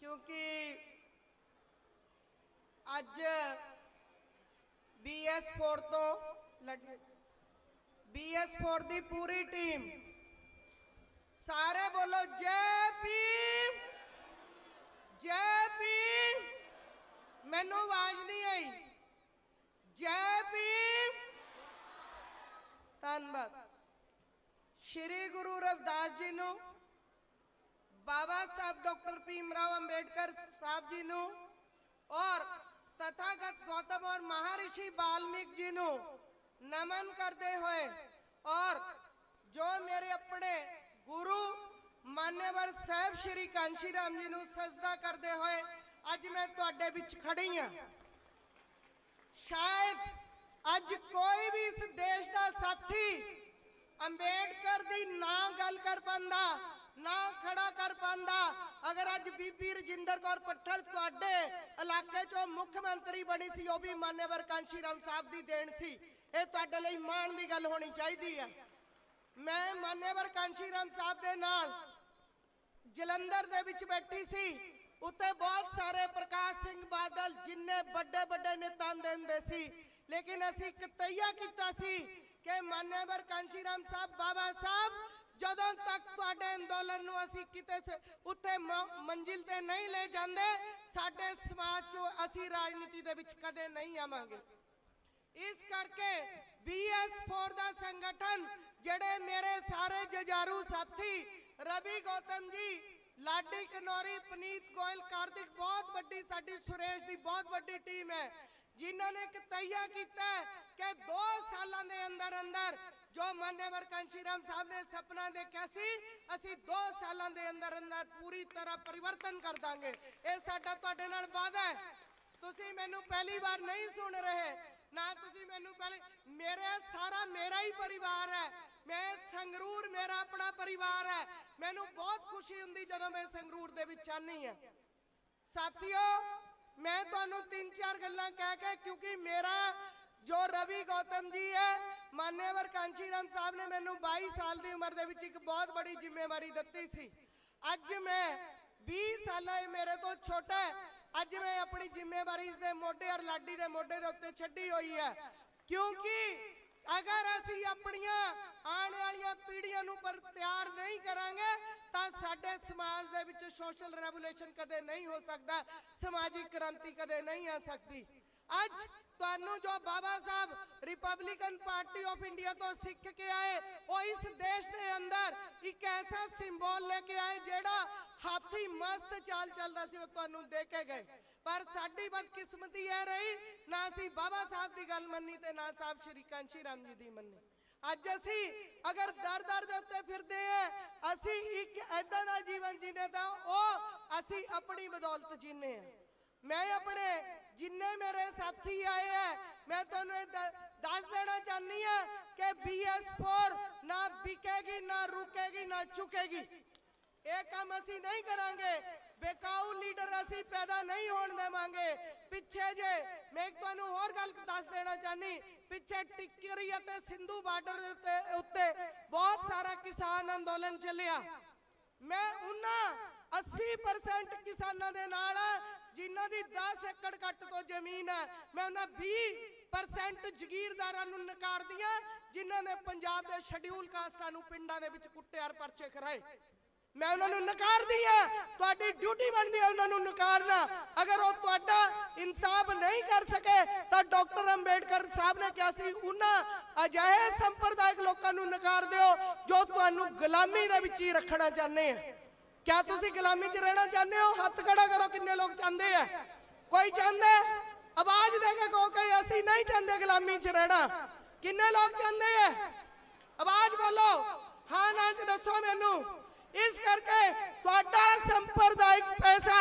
ਕਿਉਂਕਿ ਅੱਜ BS4 ਤੋਂ BS4 ਦੀ ਪੂਰੀ ਟੀਮ, ਸਾਰੇ ਬੋਲੋ ਜੈ ਭੀਮ, ਜੈ ਭੀਮ। ਮੈਨੂੰ ਆਵਾਜ਼ ਨਹੀਂ ਆਈ। ਜੈ ਭੀਮ। ਧੰਨਵਾਦ। ਸ਼੍ਰੀ ਗੁਰੂ ਰਵਿਦਾਸ ਜੀ ਨੂੰ, ਬਾਬਾ ਸਾਹਿਬ ਡਾਕਟਰ ਭੀਮਰਾਓ ਅੰਬੇਡਕਰ ਸਾਹਿਬ ਜੀ ਨੂੰ, और तथागत गौतम और महर्षि वाल्मीकि जी ਨੂੰ नमन करते हुए, और जो मेरे अपने गुरु मान्यवर साहब श्री कांशी राम जी ਨੂੰ सजदा करते हुए ਅੱਜ मैं ਤੁਹਾਡੇ ਵਿੱਚ खड़ी हाँ। शायद ਅੱਜ कोई भी इस देश का साथी अंबेडकर दी ना गल कर पांदा, ना खड़ा कर पांदा। अगर अज बीबी रजिंदर कौर पट्ठल तुहाडे इलाके चो मुख मंत्री बनी सी, वो भी मान्यवर कांशी राम साहब दी देन सी। ये तुहाडे लई माण दी गल होनी चाहिदी है। मैं मान्यवर कांशी राम साहब दे नाल जलंधर दे विच बैठी सी, उत्ते बहुत सारे प्रकाश सिंह बादल जिन्ने बड़े बड़े नेता देंदे सी, लेकिन असी एक तैया कीता सी कि मान्यवर कांशी राम साहब बाबा साहब ਜਦੋਂ ਤੱਕ ਤੁਹਾਡੇ ਅੰਦੋਲਨ ਨੂੰ ਅਸੀਂ ਕਿਤੇ ਉੱਤੇ ਮੰਜ਼ਿਲ ਤੇ ਨਹੀਂ ਲੈ ਜਾਂਦੇ, ਸਾਡੇ ਸਮਾਜ ਚੋਂ ਅਸੀਂ ਰਾਜਨੀਤੀ ਦੇ ਵਿੱਚ ਕਦੇ ਨਹੀਂ ਆਵਾਂਗੇ। ਇਸ ਕਰਕੇ BS4 ਦਾ ਸੰਗਠਨ, ਜਿਹੜੇ ਮੇਰੇ ਸਾਰੇ ਜਜਾਰੂ ਸਾਥੀ ਰਵੀ ਗੌਤਮ ਜੀ, ਲਾਡੀ ਕਨੌਰੀ, ਪਨੀਤ ਗੋਇਲ, ਕਾਰਤਿਕ, ਬਹੁਤ ਵੱਡੀ ਸਾਡੀ ਸੁਰੇਸ਼ ਦੀ ਬਹੁਤ ਵੱਡੀ ਟੀਮ ਹੈ, ਜਿਨ੍ਹਾਂ ਨੇ ਇੱਕ ਤੈਯਾ ਕੀਤਾ ਕਿ 2 ਸਾਲਾਂ ਦੇ ਅੰਦਰ ਅੰਦਰ जो मान्यवर कांशी राम साहब ने सपना देखा सी, असी 2 सालों के अंदर अंदर पूरी तरह परिवर्तन कर देंगे। ये साडा तुहाडे नाल वादा है। तुसी मैनू पहली बार नहीं सुन रहे ना, तुसी मैनू पहले, मेरा सारा मेरा ही परिवार है। मैं संगरूर मेरा अपना परिवार है। मैनू बहुत खुशी हुंदी जदों मैं संगरूर दे विच आनी है। साथियों, मैं तुहानू 3-4 गल्लां कह के, क्योंकि मेरा जो रवि गौतम जी है, मान्यवर कांशी राम साहब ने मैनू 22 साल की उम्र के एक बहुत बड़ी जिम्मेवारी दी सी। अज मैं 20 साल मेरे तो छोटा है, अज मैं अपनी जिम्मेवारी इसके मोढे और लाडी के मोढे के उत्ते छड्डी हुई है। क्योंकि अगर असी अपनियां आने वाली पीढ़ियां नूं पर तैयार नहीं करांगे तो साडे समाज दे विच सोशल रेवोल्यूशन कदे नहीं हो सकता, समाजिक क्रांति कदे नहीं आ सकती। आज तुहानू जो बाबा साहब रिपब्लिकन पार्टी ऑफ इंडिया तो सीख के आए, वो इस देश के अंदर एक ऐसा सिंबल लेके आए जेड़ा हाथी मस्त चाल चलता सी, वो तुहानू दे के गए। पर साडी बदकिस्मती यह रही, ना असी बाबा साहब की गल मन्नी ते ना साहब श्री कांशी राम जी की मन्नी। अज असी अगर दर दर दे उत्ते फिरदे हैं, असी एक ऐदा दा जीवन जीने दा ओ असी अपनी बदौलत जीने हैं। मैं अपने जिन्ने मेरे साथी आए हैं, मैं तुहानू दस देना चाहनी हाँ कि BS4 ना बिकेगी, ना रुकेगी, ना चुकेगी। ये काम असी नहीं करांगे। बेकाऊ लीडर असी पैदा नहीं होने देवांगे। पिछे जे मैं तुहानू होर गल दस देना चाहनी, पिछे टिक्करी अते सिंधु बार्डर दे उत्ते बहुत सारा किसान अंदोलन चलिया। मैं उन्हां 80% किसानों के नाल जिन्हां दी 10 एकड़ घट तो जमीन है, मैं उन्हां 20 ਪਰਸੈਂਟ ਜ਼ਗੀਰਦਾਰਾਂ ਨੂੰ ਨਕਾਰਦੀਆਂ ਜਿਨ੍ਹਾਂ ਨੇ ਪੰਜਾਬ ਦੇ ਸ਼ਡਿਊਲ ਕਾਸਟਾਂ ਨੂੰ ਪਿੰਡਾਂ ਦੇ ਵਿੱਚ ਕੁੱਟਿਆਰ ਪਰਚੇ ਕਰਾਏ। ਮੈਂ ਉਹਨਾਂ ਨੂੰ ਨਕਾਰਦੀ ਹਾਂ, ਤੁਹਾਡੀ ਡਿਊਟੀ ਬਣਦੀ ਹੈ ਉਹਨਾਂ ਨੂੰ ਨਕਾਰਨਾ। ਅਗਰ ਉਹ ਤੁਹਾਡਾ ਇਨਸਾਫ ਨਹੀਂ ਕਰ ਸਕੇ ਤਾਂ ਡਾਕਟਰ ਅੰਬੇਡਕਰ ਸਾਹਿਬ ਨੇ ਕਿਹਾ ਸੀ ਉਹਨਾਂ ਅਜਿਹੇ ਸੰਪਰਦਾਇਕ ਲੋਕਾਂ ਨੂੰ ਨਕਾਰ ਦਿਓ ਜੋ ਤੁਹਾਨੂੰ ਗੁਲਾਮੀ ਦੇ ਵਿੱਚ ਹੀ ਰੱਖਣਾ ਚਾਹੁੰਦੇ ਆ। ਕਿਆ ਤੁਸੀਂ ਗੁਲਾਮੀ 'ਚ ਰਹਿਣਾ ਚਾਹੁੰਦੇ ਹੋ? ਹੱਥ ਖੜਾ ਕਰੋ, ਕਿੰਨੇ ਲੋਕ ਚਾਹੁੰਦੇ ਆ? ਕੋਈ ਚਾਹੁੰਦਾ? ਆਵਾਜ਼ ਦੇ ਕੇ ਕਹੋ ਕਿ ਅਸੀਂ ਨਹੀਂ ਚਾਹੁੰਦੇ ਗੁਲਾਮੀ 'ਚ ਰਹਿਣਾ। ਕਿੰਨੇ ਲੋਕ ਚਾਹੁੰਦੇ ਆ? ਆਵਾਜ਼ ਬੋਲੋ, ਹਾਂ ਨਾ 'ਚ ਦੱਸੋ ਮੈਨੂੰ। ਇਸ ਕਰਕੇ ਤੁਹਾਡਾ ਸੰਪਰਦਾਇਕ ਪੈਸਾ,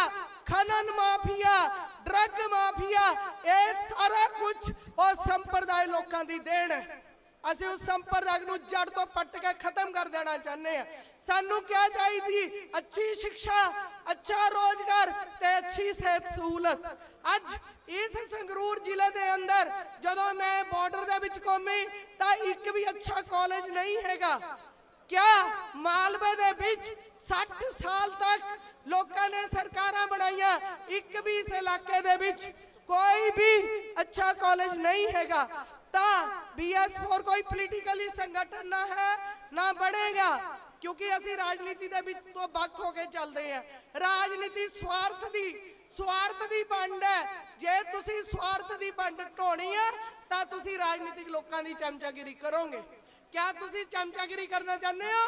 ਖਨਨ ਮਾਫੀਆ, ਡਰੱਗ ਮਾਫੀਆ, ਇਹ ਸਾਰਾ ਕੁਝ ਉਹ ਸੰਪਰਦਾਇ ਲੋਕਾਂ ਦੀ ਦੇਣ ਹੈ। ਅਸੀਂ ਉਸ ਸੰਪਰਦਾਇ ਨੂੰ ਜੜ ਤੋਂ ਪੱਟ ਕੇ ਖਤਮ ਕਰ ਦੇਣਾ ਚਾਹੁੰਦੇ ਹਾਂ। ਸਾਨੂੰ ਕਿਆ ਚਾਹੀਦੀ? ਅੱਛੀ ਸਿੱਖਿਆ, ਅੱਛਾ ਰੋਜ਼ਗਾਰ ਤੇ ਅੱਛੀ ਸਿਹਤ ਸਹੂਲਤ। ਅੱਜ ਇਸ ਸੰਗਰੂਰ ਜ਼ਿਲ੍ਹੇ ਦੇ ਅੰਦਰ ਜਦੋਂ ਮੈਂ ਬਾਰਡਰ ਦੇ ਵਿੱਚ ਘੁੰਮੀ ਤਾਂ ਇੱਕ ਵੀ ਅੱਛਾ ਕਾਲਜ ਨਹੀਂ ਹੈਗਾ। क्या मालवे दे विच 60 साल तक लोगों ने सरकारां बनाईया, एक भी इस इलाके दे विच कोई भी अच्छा कॉलेज नहीं हैगा। ता BS4 कोई पॉलिटिकली संगठन ना है ना बढ़ेगा, क्योंकि असी राजनीति दे विच तो बख हो के चलते हैं। राजनीति स्वार्थ दी वंड है। जे तुसी स्वार्थ दी वंड ढोनी है तां तुसी राजनीतिक लोगों की चमचागिरी करोगे। क्या तुसी चमचागिरी करना चाहते हो?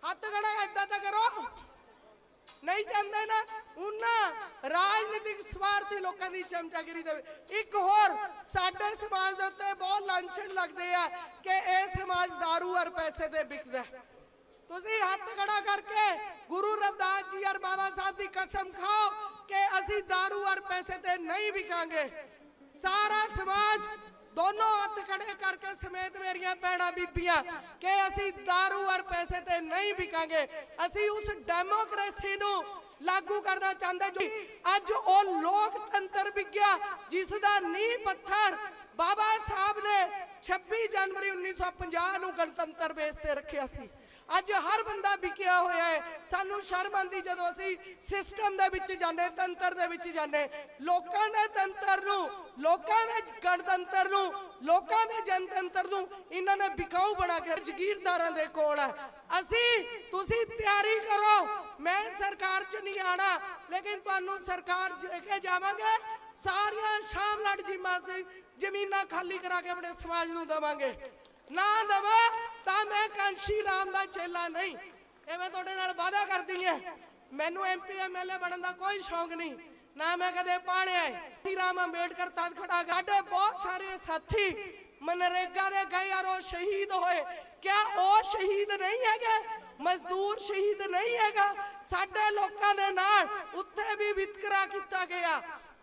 हाथ खड़ा ऐदा तो करो। नहीं चाहते ना? उन्हें राजनीतिक स्वार्थी लोगों की चमचागिरी दे। एक होर साडे समाज दे उत्ते बहुत लांछन लगते हैं कि यह समाज दारू और पैसे ते बिकदा है। तुसी हाथ खड़ा करके गुरु रविदास जी और बाबा साहब की कसम खाओ कि असी दारू और पैसे ते नहीं बिकांगे। सारा समाज दोनों हाथ खड़े करके समेत मेरिया भैणां बीबियां कि असी दारू और पैसे ते नहीं बिकांगे। असी उस डेमोक्रेसी नूं लागू करना चाहते जो अज वो लोकतंत्र विग्या जिसका नींह पत्थर बाबा साहब ने 26 जनवरी 1950 नूं गणतंत्र बेस ते रखिया सी। अज हर बंदा विकिया होया है। सानू शर्म आंदी जदों असी सिस्टम दे विच जाने, तंत्र दे विच जाने। लोकां ने तंत्र नूं, लोकां ने गणतंत्र नूं, लोकां ने जनतंत्र नूं इन्हां ने बिकाऊ बना के जगीरदारां दे कोल है। असी तुसी तैयारी करो। मैं सरकार च नहीं आना, लेकिन तुहानू सरकार लेके जावांगे। सारियां शामलाट जिमां से जमीनां खाली करा के अपने समाज नूं देवांगे। ना दवा तो मैं कांशी राम का चेला नहीं। ये मैं तुहाडे नाल वादा करदी है। मैनू MP MLA बनने का कोई शौक नहीं, ना मैं कदे पालिया है। कांशी राम अंबेडकर तद खड़ा। साडे बहुत सारे साथी मनरेगा दे गए और वो शहीद होए। क्या वो शहीद नहीं है? मजदूर शहीद नहीं है? साडे लोकां दे नाल उत्थे भी वितकरा किया गया।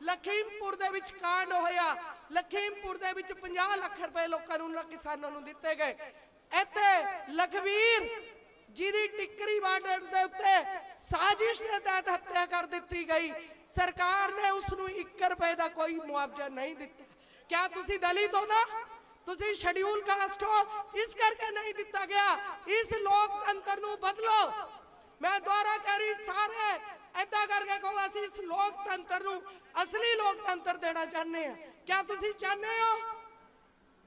लखीमपुर दे विच कांड होया। लखीमपुर दे विच 50 लाख रुपए लोकां नूं किसानां नूं दित्ते गए। इत्थे लखवीर जिहदी टिकरी बार्डर दे उत्ते साजिश दे तहत हत्या कर दित्ती गई। सरकार ने उसनूं 1 रुपए का कोई मुआवजा नहीं दिता। क्या तुसी दलित हो ना? तुसी शेड्यूल कास्ट हो, इस करके नहीं दिता गया। इस लोकतंत्र नूं बदलो। मैं दोबारा कह रही, सारे ऐदा करके कहो असीं इस लोकतंत्र नूं असली लोकतंत्र देना चाहते हैं। क्या तुसी चाहते हो?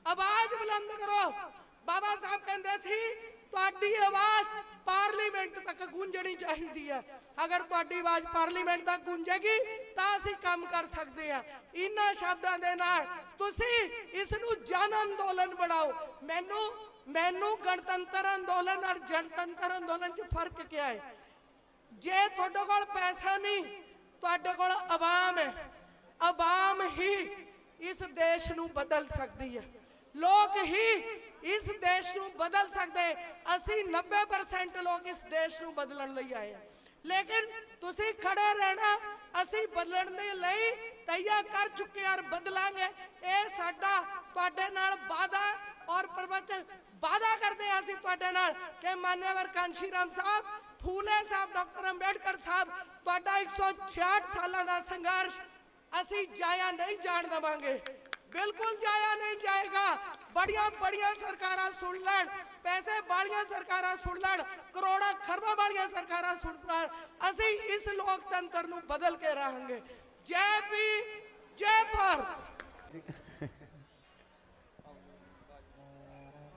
आवाज बुलंद करो। बाबा साहब कहते सी तुहाडी आवाज पार्लीमेंट तक गूंजनी चाहिए है। अगर तुहाडी आवाज पार्लीमेंट तक गूंजेगी तो असीं काम कर सकते हैं। इन्हां शब्दां दे नाल तुसी इस नूं जन अंदोलन बनाओ। मैनू गणतंत्र अंदोलन और जनतंत्र अंदोलन च फर्क क्या है? जे तुहाडे कोल पैसा नहीं, तुहाडे कोल आवाम है। आवाम ही इस देश नूं बदल सकती है। लोग ही इस देश नूं बदल सकते। असी 90% लोग इस देश नूं बदलण लई आए हैं, लेकिन तुसी खड़े रहना। असी बदलण दे लई तैयार कर चुके और बदलांगे। ये साडा तुहाडे नाल वादा और प्रवचन वादा करते हैं असी तुहाडे नाल कि मान्यवर कांशी राम साहब, फूले साहब, डॉक्टर अंबेडकर साहब, तुहाडा 166 सालों का संघर्ष असी जाया नहीं जान देवांगे। बिल्कुल जाया नहीं जाएगा। बड़िया बड़िया सरकारां सुन लैण, पैसे वालियां सरकारां सुन लैण, करोड़ां खरबां वालियां सरकारां सुन लैण, असी इस लोकतंत्र नूं बदल के रहांगे। जय पी जय भारत।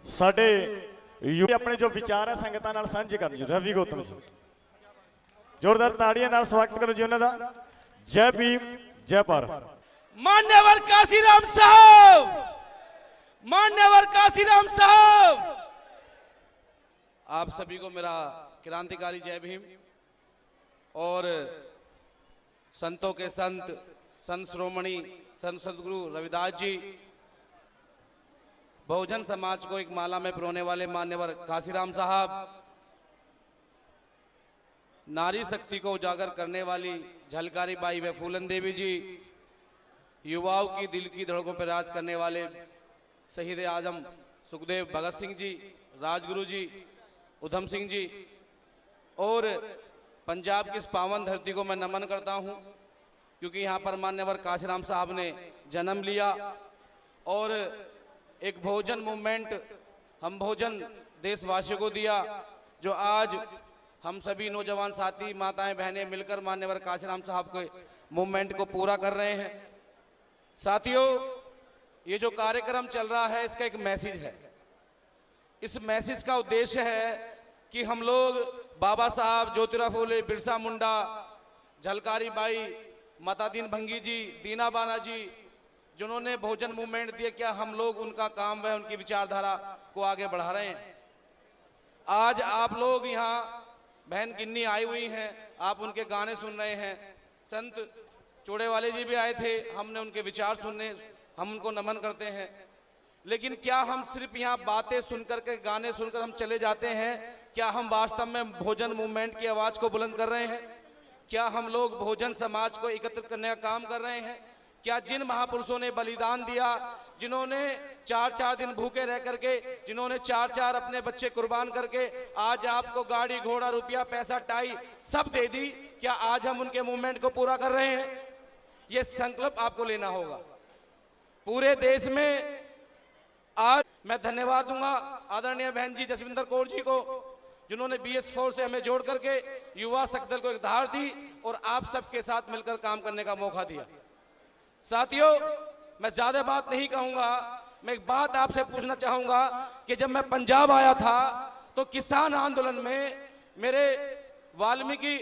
ਸਾਡੇ ਯੂ ਆਪਣੇ ਜੋ ਵਿਚਾਰ ਹੈ ਸੰਗਤਾਂ ਨਾਲ ਸਾਂਝੇ ਕਰਨ ਜੀ। ਰਵੀ ਗੌਤਮ ਜੀ, ਜ਼ੋਰਦਾਰ ਤਾੜੀਆਂ ਨਾਲ ਸਵਾਗਤ ਕਰੋ ਜੀ ਉਹਨਾਂ ਦਾ। ਜੈ ਭੀਮ, ਜੈ ਭਾਰਤ। मान्यवर काशीराम साहब, मान्यवर काशीराम साहब, आप सभी को मेरा क्रांतिकारी जय भीम। और संतों के संत, संत श्रोमणी संत सदगुरु रविदास जी, बहुजन समाज को एक माला में पिरोने वाले मान्यवर काशीराम साहब, नारी शक्ति को उजागर करने वाली झलकारी बाई व फूलन देवी जी, युवाओं की दिल की धड़कों पर राज करने वाले शहीद आजम सुखदेव भगत सिंह जी, राजगुरु जी, उधम सिंह जी, और पंजाब की इस पावन धरती को मैं नमन करता हूं, क्योंकि यहाँ पर मान्यवर काशीराम साहब ने जन्म लिया और एक बहुजन मूवमेंट हम बहुजन देशवासियों को दिया, जो आज हम सभी नौजवान साथी माताएं बहनें मिलकर मान्यवर काशीराम साहब के मूवमेंट को पूरा कर रहे हैं। साथियों, ये जो कार्यक्रम चल रहा है इसका एक मैसेज है। इस मैसेज का उद्देश्य है कि हम लोग बाबा साहब ज्योतिराव फूले, बिरसा मुंडा, झलकारी बाई, माता दीन भंगी जी, दीना बाना जी, जिन्होंने बहुजन मूवमेंट दिया, क्या हम लोग उनका काम व उनकी विचारधारा को आगे बढ़ा रहे हैं। आज आप लोग यहाँ बहन किन्नी आई हुई हैं, आप उनके गाने सुन रहे हैं। संत चोड़े वाले जी भी आए थे, हमने उनके विचार सुनने, हम उनको नमन करते हैं। लेकिन क्या हम सिर्फ यहाँ बातें सुनकर के, गाने सुनकर हम चले जाते हैं? क्या हम वास्तव में बहुजन मूवमेंट की आवाज़ को बुलंद कर रहे हैं? क्या हम लोग बहुजन समाज को एकत्रित करने का काम कर रहे हैं? क्या जिन महापुरुषों ने बलिदान दिया, जिन्होंने 4-4 दिन भूखे रह करके, जिन्होंने 4-4 अपने बच्चे कुर्बान करके आज आपको गाड़ी घोड़ा रुपया पैसा टाई सब दे दी, क्या आज हम उनके मूवमेंट को पूरा कर रहे हैं? ये संकल्प आपको लेना होगा। पूरे देश में आज मैं धन्यवाद दूंगा आदरणीय बहन जी जसविंदर कौर जी को, जिन्होंने BS4 से हमें जोड़ करके युवा शक्ति दल को एक धार दी और आप सबके साथ मिलकर काम करने का मौका दिया। साथियों, मैं ज्यादा बात नहीं कहूंगा, मैं एक बात आपसे पूछना चाहूंगा कि जब मैं पंजाब आया था तो किसान आंदोलन में मेरे वाल्मीकि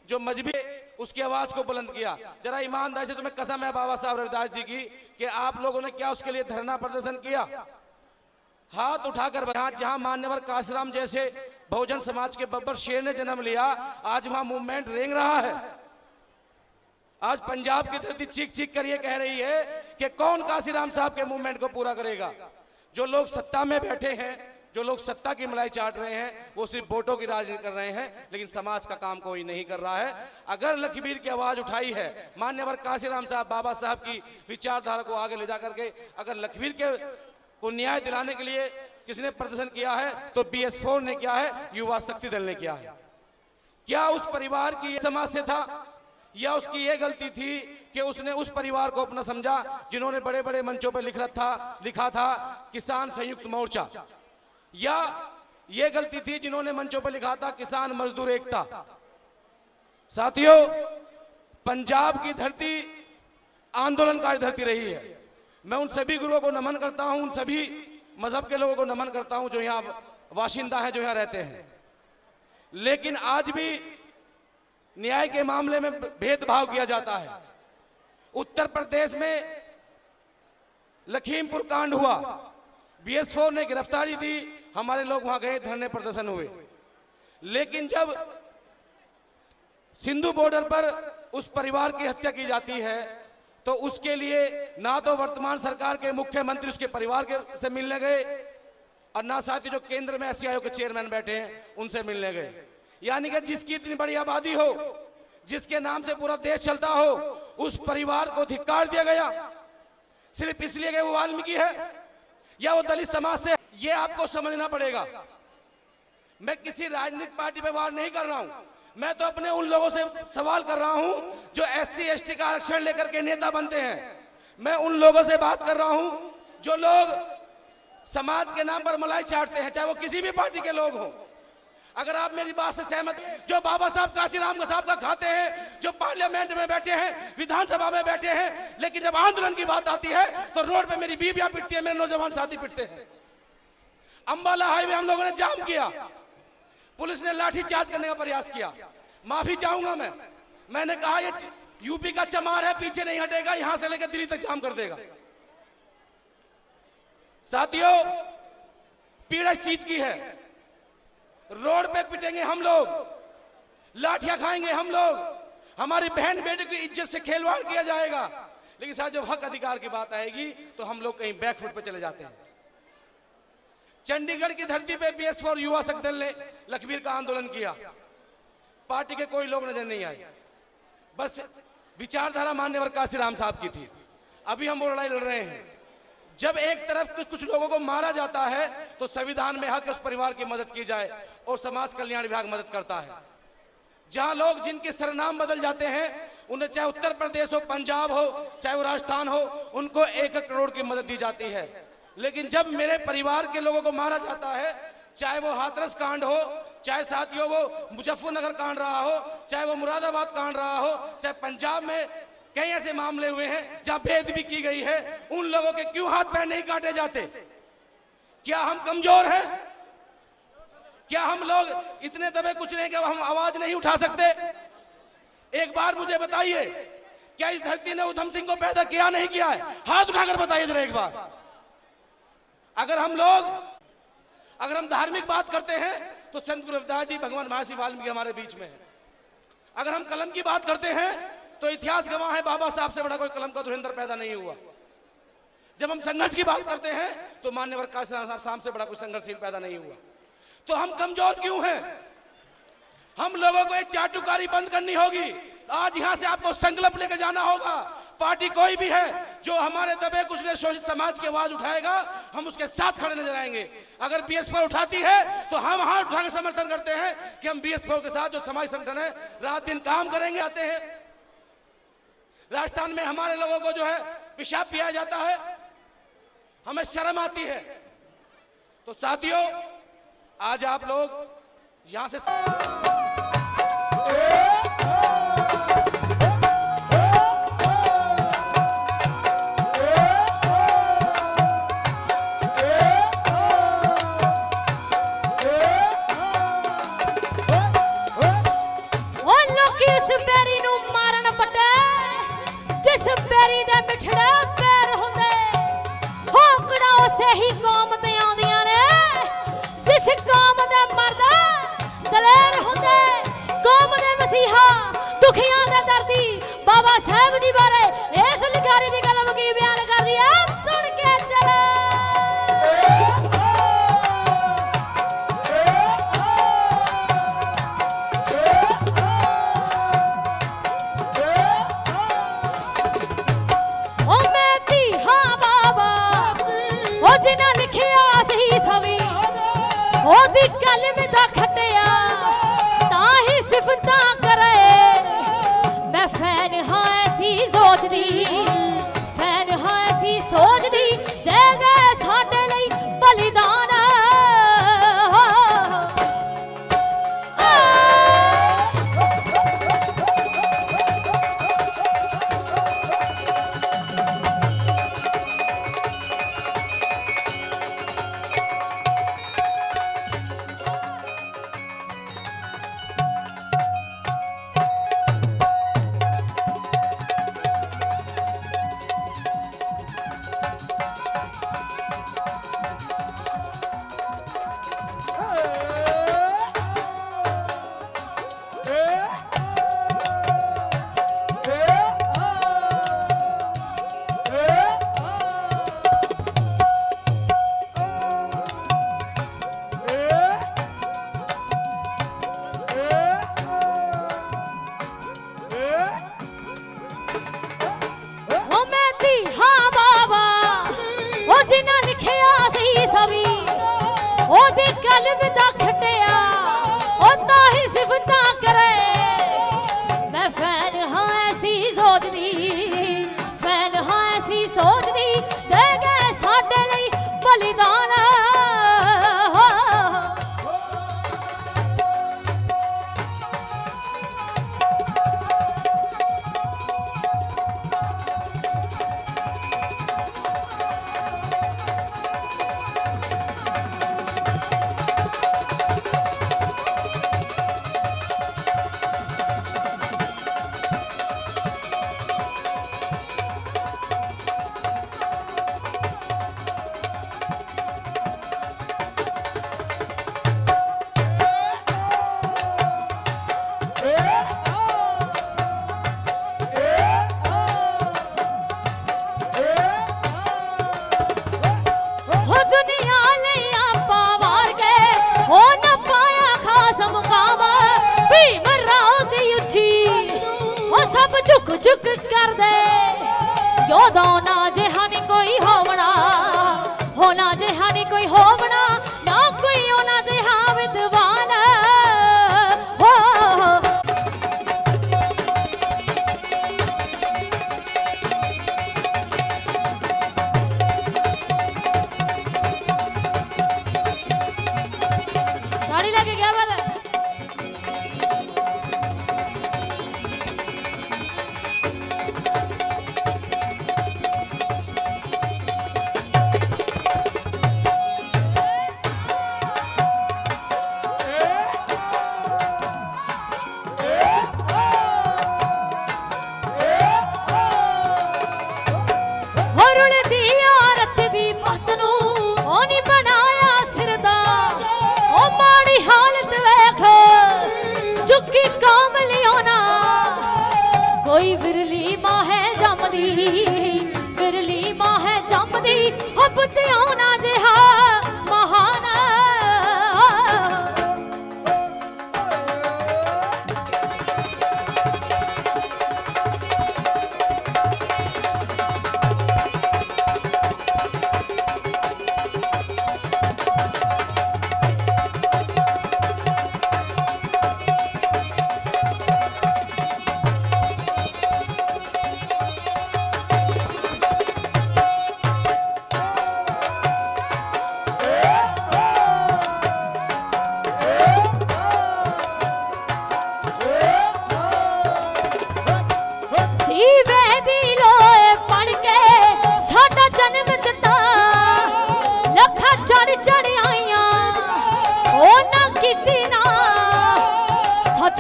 जो मजहबी उसकी आवाज को बुलंद किया। जरा ईमानदारी से तुम्हें कसम है बाबा साहब रविदास जी की कि आप लोगों ने क्या उसके लिए धरना प्रदर्शन किया? हाथ उठाकर जहां मान्यवर काशीराम जैसे बहुजन समाज के बब्बर शेर ने जन्म लिया, आज वहां मूवमेंट रेंग रहा है। आज पंजाब की धरती चीख चीख कर ये कह रही है कि कौन काशीराम साहब के मूवमेंट को पूरा करेगा। जो लोग सत्ता में बैठे हैं, जो लोग सत्ता की मलाई चाट रहे हैं, वो सिर्फ वोटों की राजनीति कर रहे हैं, लेकिन समाज का काम कोई नहीं कर रहा है। अगर लखीवीर की आवाज उठाई है मान्यवर काशीराम साहब बाबा साहब की विचारधारा को आगे ले जाकर के, अगर लखीवीर के को न्याय दिलाने के लिए किसी ने प्रदर्शन किया है तो BS4 ने किया है, युवा शक्ति दल ने किया है। क्या उस परिवार की समाज से था या उसकी ये गलती थी कि उसने उस परिवार को अपना समझा जिन्होंने बड़े बड़े मंचों पर लिखा था किसान संयुक्त मोर्चा, या ये गलती थी जिन्होंने मंचों पर लिखा था किसान मजदूर एकता। साथियों, पंजाब की धरती आंदोलनकारी धरती रही है। मैं उन सभी गुरुओं को नमन करता हूं, उन सभी मजहब के लोगों को नमन करता हूं जो यहाँ वाशिंदा हैं, जो यहाँ रहते हैं। लेकिन आज भी न्याय के मामले में भेदभाव किया जाता है। उत्तर प्रदेश में लखीमपुर कांड हुआ, BS4 ने गिरफ्तारी दी, हमारे लोग वहां गए, धरने प्रदर्शन हुए। लेकिन जब सिंधु बॉर्डर पर उस परिवार की हत्या की जाती है तो उसके लिए ना तो वर्तमान सरकार के मुख्यमंत्री उसके परिवार के से मिलने गए और ना साथ ही जो केंद्र में SC आयोग के चेयरमैन बैठे हैं उनसे मिलने गए। यानी कि जिसकी इतनी बड़ी आबादी हो, जिसके नाम से पूरा देश चलता हो, उस परिवार को धिक्कार दिया गया सिर्फ इसलिए कि वो वाल्मीकि है या वो दलित समाज से। ये आपको समझना पड़ेगा। मैं किसी राजनीतिक पार्टी पे वार नहीं कर रहा हूं, मैं तो अपने उन लोगों से सवाल कर रहा हूं जो SC ST का आरक्षण लेकर के नेता बनते हैं। मैं उन लोगों से बात कर रहा हूं जो लोग समाज के नाम पर मलाई चाटते हैं, चाहे वो किसी भी पार्टी के लोग हों। अगर आप मेरी बात से सहमत, जो बाबा साहब काशीराम साहब का खाते हैं, जो पार्लियामेंट में बैठे हैं, विधानसभा में बैठे हैं, लेकिन जब आंदोलन की बात आती है तो रोड पे मेरी बीवियां पिटती है, मेरे नौजवान साथी पिटते हैं। अंबाला हाईवे हम लोगों ने जाम किया, पुलिस ने लाठी चार्ज करने का प्रयास किया। माफी चाहूंगा मैंने कहा ये यूपी का चमार है, पीछे नहीं हटेगा, यहां से लेकर दिल्ली तक जाम कर देगा। साथियों, पीड़ा इस चीज की है, रोड पे पिटेंगे हम लोग, लाठियां खाएंगे हम लोग, हमारी बहन बेटे की इज्जत से खिलवाड़ किया जाएगा, लेकिन साथ जब हक अधिकार की बात आएगी तो हम लोग कहीं बैकफुट पे चले जाते हैं। चंडीगढ़ की धरती पे BS4 युवा शक्ति दल ने लखबीर का आंदोलन किया, पार्टी के कोई लोग नजर नहीं आए, बस विचारधारा मान्यवर काशीराम साहब की थी। अभी हम वो लड़ाई लड़ रहे हैं। जब एक तरफ कुछ लोगों को मारा जाता है तो संविधान में हक उस परिवार की मदद की जाए और समाज कल्याण विभाग मदद करता है। जहां लोग जिनके सरनाम बदल जाते हैं, उन्हें चाहे उत्तर प्रदेश हो, पंजाब हो, चाहे वो राजस्थान हो, उनको 1 करोड़ की मदद दी जाती है। लेकिन जब मेरे परिवार के लोगों को मारा जाता है, चाहे वो हाथरस कांड हो, चाहे साथियों वो मुजफ्फरनगर कांड रहा हो, चाहे वो मुरादाबाद कांड रहा हो, चाहे पंजाब में कई ऐसे मामले हुए हैं जहां बेदबी की गई है, उन लोगों के क्यों हाथ पैर नहीं काटे जाते? क्या हम कमजोर हैं? क्या हम लोग इतने दबे कुछ नहीं कि हम आवाज नहीं उठा सकते? एक बार मुझे बताइए, क्या इस धरती ने उधम सिंह को पैदा किया नहीं किया है? हाथ उठाकर बताइए जरा एक बार। अगर हम धार्मिक बात करते हैं तो संत गुरु रविदास जी, भगवान महर्षि वाल्मीकि हमारे बीच में है। अगर हम कलम की बात करते हैं तो इतिहास गवाह है, बाबा साहब से बड़ा कोई कलम का धुरंधर पैदा नहीं हुआ। जब हम संघर्ष की बात करते हैं तो मान्यवर काशीराम साहब से बड़ा कोई संघर्षशील पैदा नहीं हुआ। तो हम कमजोर क्यों हैं? हम लोगों को एक चाटुकारी बंद करनी होगी। आज यहां से आपको संकल्प लेकर जाना होगा। पार्टी कोई भी है जो हमारे दबे कुचले शोषित समाज की आवाज उठाएगा, हम उसके साथ खड़े नजर आएंगे। अगर BS4 उठाती है तो हम हाथ उठाकर समर्थन करते हैं कि हम BS4 के साथ, जो समाज संगठन है, रात दिन काम करेंगे। आते हैं राजस्थान में हमारे लोगों को जो है पेशाब पिया जाता है, हमें शर्म आती है। तो साथियों, आज आप लोग यहां से जिस बैरी दे मिठड़े पैर हुंदे, होकड़ा उसे ही कौम ते आउंदियां ने, जिस कौम दे मर्द दलेर हुंदे, कौम दे मसीहा, दुखियां दे दर्दी। बाबा साहब जी बारे इस लिखारी दी कलम की बयान कर दी है, सुन के चले। जिन्हें लिखिया सी सवी ओदी कलम दा खटिया, ताही सिफता करे। मैं फैन हाँ ऐसी सोचदी, फैन हाँ ऐसी सोचदी, दे दे साडे लई बलिदान। कलम दा खटिया, ओदा ही सिफता करे। मैं फैन हाँ ऐसी सोचदी, फैन हाँ ऐसी सोचदी, दे गए साडे लई बलिदान। ਉਹਦਾ ਨਾ ਜਿਹਾ ਨੀ ਕੋਈ ਹੋਵਣਾ, ਹੋ ਨਾ ਜਿਹਾ ਨੀ ਕੋਈ ਹੋਵਣਾ, ਨਾ ਕੋਈ ਉਹਨਾਂ ਜਿਹਾ ਵਿਦਵਾਨ ਹੋ। ਤਾੜੀ ਲੈ ਕੇ ਗਿਆ ਵਾਲਾ कोई विरली माँ है जमदी, विरली माँ है जमदी, अब ते आना जिहा महान।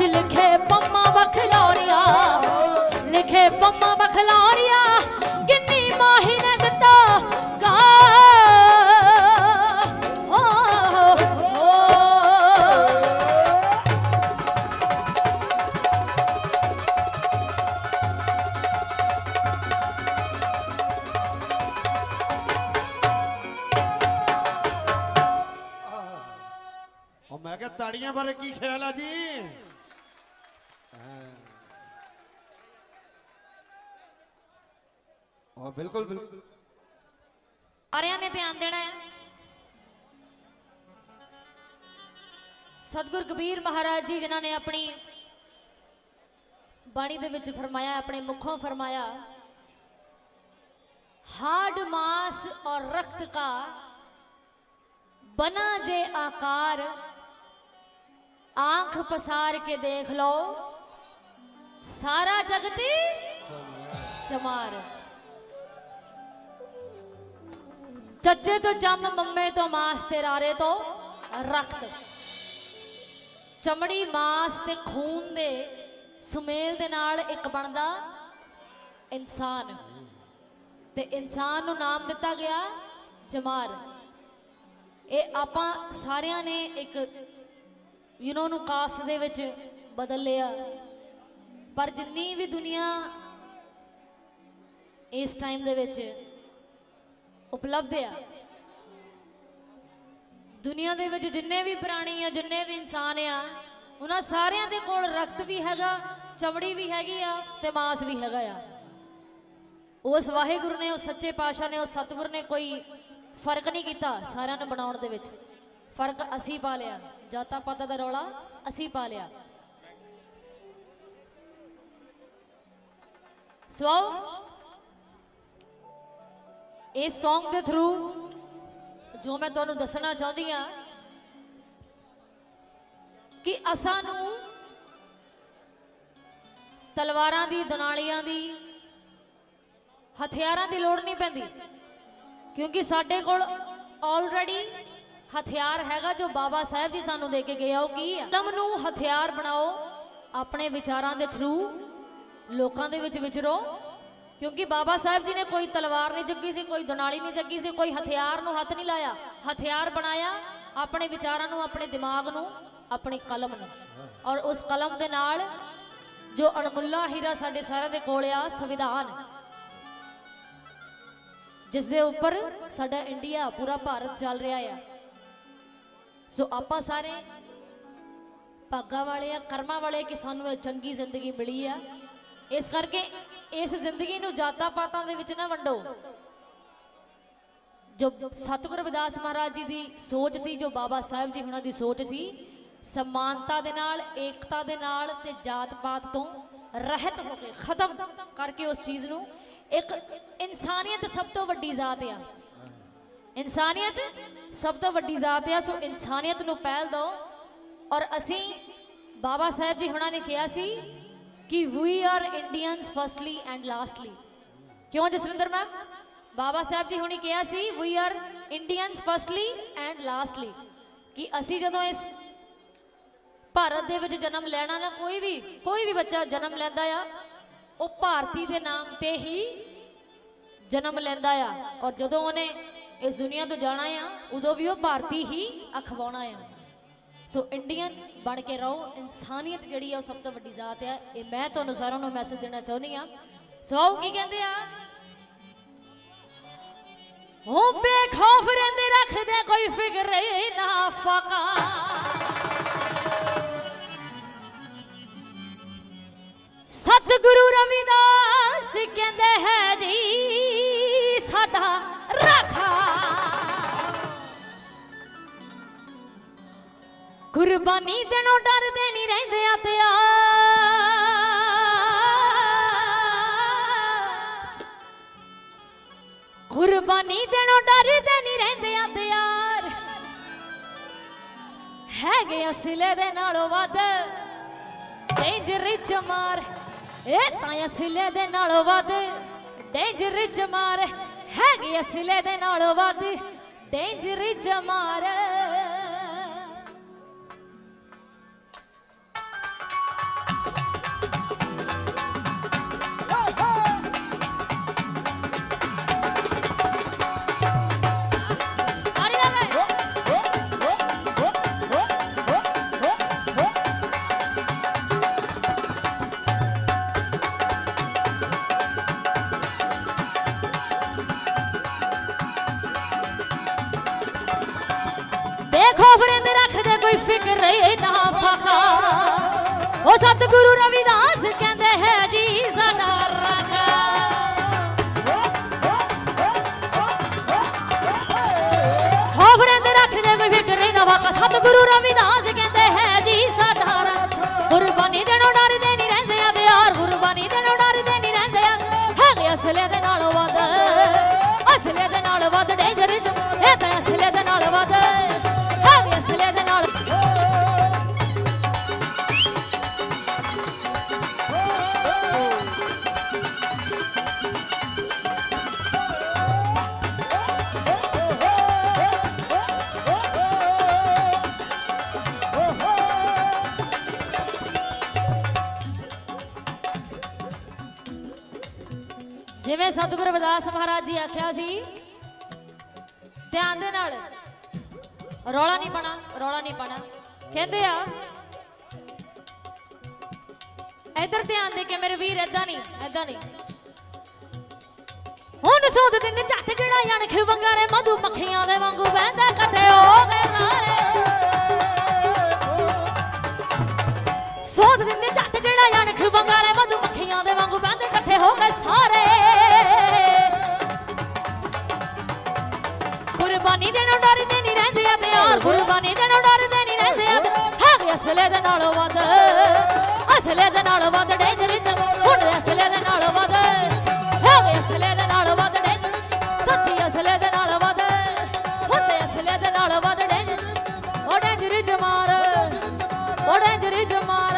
लिखे पम्मा बखलारिया, लिखे पम्मा बखलारिया, किन्नी माही ने दिता गा हो, हो। मैं क्या ताड़ियां बारे की ख्याल है जी? और बिल्कुल बिल्कुल सारिਆਂ ने ध्यान देना है। सतगुरु कबीर महाराज जी जिन्होंने अपनी बाणी दे विच फरमाया, अपने मुखों फरमाया, हाड मांस और रक्त का बना जे आकार, आंख पसार के देख लो सारा जगती चमार। चच्चे तो जम, मम्मे तो मांस ते रारे तो रक्त, चमड़ी मांस ते खून दे सुमेल दे नाल एक बनदा इंसान, ते इंसान नूं नाम दिता गया जमार। ये आपां सारियां ने एक नूं कास्ट दे विच बदल लिया, पर जिन्नी भी दुनिया इस टाइम दे विच उपलब्ध है, दुनिया दे विच जिन्ने भी प्राणी आ, जिन्ने भी इंसान आ, उन्हां सारियां दे कोल रक्त भी हैगा, चमड़ी भी हैगी आ ते मांस भी हैगा आ। उस वाहिगुरु ने, उस सच्चे पातशाह ने, उस सतगुर ने कोई फर्क नहीं किया सारियां नूं बनाउण दे विच। फर्क असी पा लिया, जाता पाता दा रौला असी पा लिया। सो इस सॉन्ग के थ्रू जो मैं तुहानूं दसना चाहती हाँ कि असानू तलवारां दी, दनालियां दी, हथियारां दी लोड़ नहीं पैंदी, क्योंकि साडे कोल ऑलरेडी हथियार हैगा जो बाबा साहब जी सानू दे के गए। की है, कलम नू हथियार बनाओ, अपने विचारां दे थ्रू लोकां दे विच विचरो, क्योंकि बाबा साहब जी ने कोई तलवार नहीं जगी सी, कोई दनाली नहीं जगी सी, कोई हथियार नू हथ नहीं लाया, हथियार बनाया अपने विचारां नू, अपने दिमाग नू, अपनी कलम नू। और उस कलम दे नाल जो अणमुल्ला हीरा साडे सारे दे कोल आ, संविधान, जिस दे उपर साडा इंडिया, पूरा भारत चल रहा है। सो आपां सारे भागा वाले आ, कर्मा वाले कि सानू चंगी जिंदगी मिली है। इस करके ਇਸ ਜ਼ਿੰਦਗੀ ਨੂੰ ਜਾਤਾਂ ਪਾਤਾਂ ਦੇ ਵਿੱਚ ਨਾ ਵੰਡੋ। ਜੋ ਸਤਿਗੁਰ ਰਵਿਦਾਸ ਮਹਾਰਾਜ ਜੀ ਦੀ ਸੋਚ ਸੀ, ਜੋ ਬਾਬਾ ਸਾਹਿਬ ਜੀ ਹੁਣਾਂ ਦੀ ਸੋਚ ਸੀ, ਸਮਾਨਤਾ ਦੇ ਨਾਲ, ਏਕਤਾ ਦੇ ਨਾਲ ਤੇ ਜਾਤ ਪਾਤ ਤੋਂ ਰਹਿਤ ਹੋ ਕੇ, ਖਤਮ ਕਰਕੇ ਉਸ ਚੀਜ਼ ਨੂੰ, ਇੱਕ ਇਨਸਾਨੀਅਤ ਸਭ ਤੋਂ ਵੱਡੀ ਜ਼ਾਤ ਆ। ਇਨਸਾਨੀਅਤ ਸਭ ਤੋਂ ਵੱਡੀ ਜ਼ਾਤ ਆ। ਸੋ ਇਨਸਾਨੀਅਤ ਨੂੰ ਪਹਿਲ ਦਿਓ। ਔਰ ਅਸੀਂ ਬਾਬਾ ਸਾਹਿਬ ਜੀ ਹੁਣਾਂ ਨੇ ਕਿਹਾ ਸੀ ਕਿ we are Indians firstly and lastly. ਕਿਉਂ ਜਸਵਿੰਦਰ ਮੈਮ? ਬਾਬਾ ਸਾਹਿਬ ਜੀ ਹੁਣੀ ਕਿਹਾ ਸੀ we are Indians firstly and lastly, ਕਿ ਅਸੀਂ ਜਦੋਂ ਇਸ ਭਾਰਤ ਦੇ ਵਿੱਚ ਜਨਮ ਲੈਣਾ ਨਾ, ਕੋਈ ਵੀ ਬੱਚਾ ਜਨਮ ਲੈਂਦਾ ਆ, ਉਹ ਭਾਰਤੀ ਦੇ ਨਾਮ ਤੇ ਹੀ ਜਨਮ ਲੈਂਦਾ ਆ। ਔਰ ਜਦੋਂ ਉਹਨੇ ਇਸ ਦੁਨੀਆ ਤੋਂ ਜਾਣਾ ਆ, ਉਦੋਂ ਵੀ ਉਹ ਭਾਰਤੀ ਹੀ ਅਖਵਾਉਣਾ ਆ। ਸੋ ਇੰਡੀਅਨ ਬਣ ਕੇ ਰਹੋ। ਇਨਸਾਨੀਅਤ ਜਿਹੜੀ ਆ ਉਹ ਸਭ ਤੋਂ ਵੱਡੀ ਜ਼ਾਤ ਆ। ਇਹ ਮੈਂ ਤੁਹਾਨੂੰ ਸਾਰਿਆਂ ਨੂੰ ਮੈਸੇਜ ਦੇਣਾ ਚਾਹੁੰਦੀ ਆ। ਸੋ ਆਓ ਕੀ ਕਹਿੰਦੇ ਆ, ਉਹ ਬੇਖੌਫ ਰਹਿੰਦੇ ਰੱਖਦੇ ਕੋਈ ਫਿਕਰ ਨਾ ਫਾਕਾ, ਸਤਿਗੁਰੂ ਰਵਿਦਾਸ ਕਹਿੰਦੇ ਹੈ ਜੀ ਸਾਡਾ ਰਾਖਾ, ਕੁਰਬਾਨੀ ਦੇਣੋਂ ਡਰਦੇ ਨਹੀਂ ਰਹਿੰਦੇ ਆ ਤੇ ਕੁਰਬਾਨੀ ਦੇਣੋਂ ਡਰਦੇ ਨਹੀਂ ਰਹਿੰਦੇ ਆ ਤੇ ਯਾਰ, ਹੈਗੇ ਅਸਲੇ ਦੇ ਨਾਲੋਂ ਵੱਧ ਡੇਂਜਰ ਚ ਮਾਰ। ਇਹ ਤਾਂ ਅਸਲੇ ਦੇ ਨਾਲੋਂ ਵੱਧ ਡੇਂਜਰ ਚ ਮਾਰ, ਹੈਗੇ ਅਸਲੇ ਦੇ ਨਾਲੋਂ ਵੱਧ ਡੇਂਜਰ ਚ ਮਾਰ। ਬੇਖੌਫ ਰਹਿੰਦੇ ਰੱਖਦੇ ਕੋਈ ਫਿਕਰ ਨਾ ਫਾਕਾ, ਉਹ ਸਤਿਗੁਰੂ ਰਵਿਦਾਸ ਕਹਿੰਦੇ ਹੈ ਜੀ ਸਾਡਾ ਰਾਖਾ। ਖੌਫ ਰਹਿੰਦੇ ਰੱਖਦੇ ਕੋਈ ਫਿਕਰ ਨਾ ਫਾਕਾ, ਸਤਿਗੁਰੂ ਰਵਿਦਾਸ ਕਹਿੰਦੇ ਹੈ ਜੀ ਸਾਡਾ ਰਾਖਾ, ਕੁਰਬਾਨੀ ਦੇਣੋਂ ਡਰਦੇ ਨਹੀਂ ਰਹਿੰਦੇ ਆ ਤੇ ਯਾਰ, ਕੁਰਬਾਨੀ ਦੇਣੋਂ ਡਰਦੇ ਨਹੀਂ ਰਹਿੰਦੇ ਆ, ਹੈਗੇ ਅਸਲੇ ਦੇ ਨਾਲੋਂ ਵੱਧ, ਅਸਲੇ ਦੇ ਨਾਲੋਂ ਵੱਧ ਡੇਂਜਰ ਚ, ਇਹ ਤਾਂ ਅਸਲੇ ਦੇ ਨਾਲੋਂ ਵੱਧ ਅਸਲੇ ਦੇ ਨਾਲ। ਜਿਵੇਂ ਸਤਿਗੁਰੂ ਰਵਿਦਾਸ ਮਹਾਰਾਜ ਜੀ ਆਖਿਆ ਸੀ, ਧਿਆਨ ਦੇ ਨਾਲ, ਰੌਲਾ ਨਹੀਂ ਪਾਣਾ, ਰੌਲਾ ਨਹੀਂ ਪਾਣਾ। ਕਹਿੰਦੇ ਆ ਇਧਰ ਧਿਆਨ ਦੇ ਕੇ ਮੇਰੇ ਵੀਰ, ਏਦਾਂ ਨਹੀਂ, ਏਦਾਂ ਨਹੀਂ। ਹੁਣ ਸੋਧ ਦਿੰਦੇ ਝੱਟ ਜਿਹੜਾ ਜਣਖ ਵੰਗਾਰੇ, ਮਧੂ ਮੱਖੀਆਂ ਦੇ ਵਾਂਗੂ ਬਹਿੰਦੇ ਇਕੱਠੇ ਹੋ ਗਏ ਸਾਰੇ, ਸੋਧ ਦਿੰਦੇ ਝੱਟ ਜਿਹੜਾ ਜਣਖ ਵੰਗਾਰੇ, ਮਧੂ ਮੱਖੀਆਂ ਦੇ ਵਾਂਗੂ ਬਹਿੰਦੇ ਇਕੱਠੇ ਹੋ ਗਏ ਸਾਰੇ, ਕੁਰਬਾਨੀ ਦੇਣੋਂ ਡਰਦੇ ਨਹੀਂ ਰਹਿੰਦੇ ਆ ਤੇ ਯਾਰ, ਕੁਰਬਾਨੀ ਦੇਣੋਂ ਡਰਦੇ ਨਹੀਂ ਰਹਿੰਦੇ ਆ, ਹੈਗੇ ਅਸਲੇ ਦੇ ਨਾਲੋਂ ਵੱਧ, ਅਸਲੇ ਦੇ ਨਾਲੋਂ ਵੱਧ ਡੇਂਜਰ ਚ, ਹੁਣ ਅਸਲੇ ਦੇ ਨਾਲੋਂ ਵੱਧ, ਹੈਗੇ ਅਸਲੇ ਦੇ ਨਾਲੋਂ ਵੱਧ ਡੇਂਜਰ ਚ, ਸੱਚੀ ਅਸਲੇ ਦੇ ਨਾਲੋਂ ਵੱਧ, ਹੁੰਦੇ ਅਸਲੇ ਦੇ ਨਾਲੋਂ ਵੱਧ ਡੇਂਜਰ, ਉਹ ਡੇਂਜਰ ਚ ਮਾਰ, ਉਹ ਡੇਂਜਰ ਚ ਮਾਰ,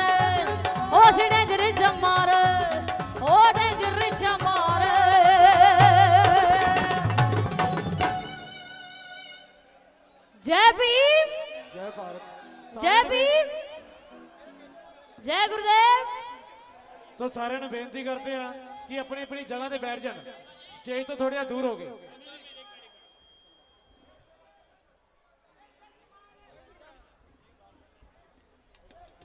ਉਹ ਅਸੀਂ ਡੇਂਜਰ ਚ ਮਾਰ, ਉਹ ਡੇਂਜਰ ਚ ਮਾਰ। जय भीम, जय भारत, जय भीम, जय गुरुदेव। ਸੋ ਸਾਰਿਆਂ ਨੂੰ ਬੇਨਤੀ ਕਰਦੇ ਆ ਕਿ ਆਪਣੀ ਆਪਣੀ ਜਗ੍ਹਾ ਤੇ ਬੈਠ ਜਾਣ, ਸਟੇਜ ਤੋਂ ਥੋੜਾ ਦੂਰ ਹੋ ਗਏ।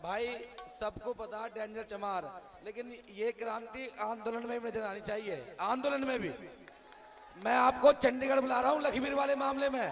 भाई सबको पता डेंजर चमार, लेकिन ये क्रांति आंदोलन में भी नजर आनी चाहिए। आंदोलन में भी मैं आपको चंडीगढ़ बुला रहा हूँ लखीमपुर वाले मामले में।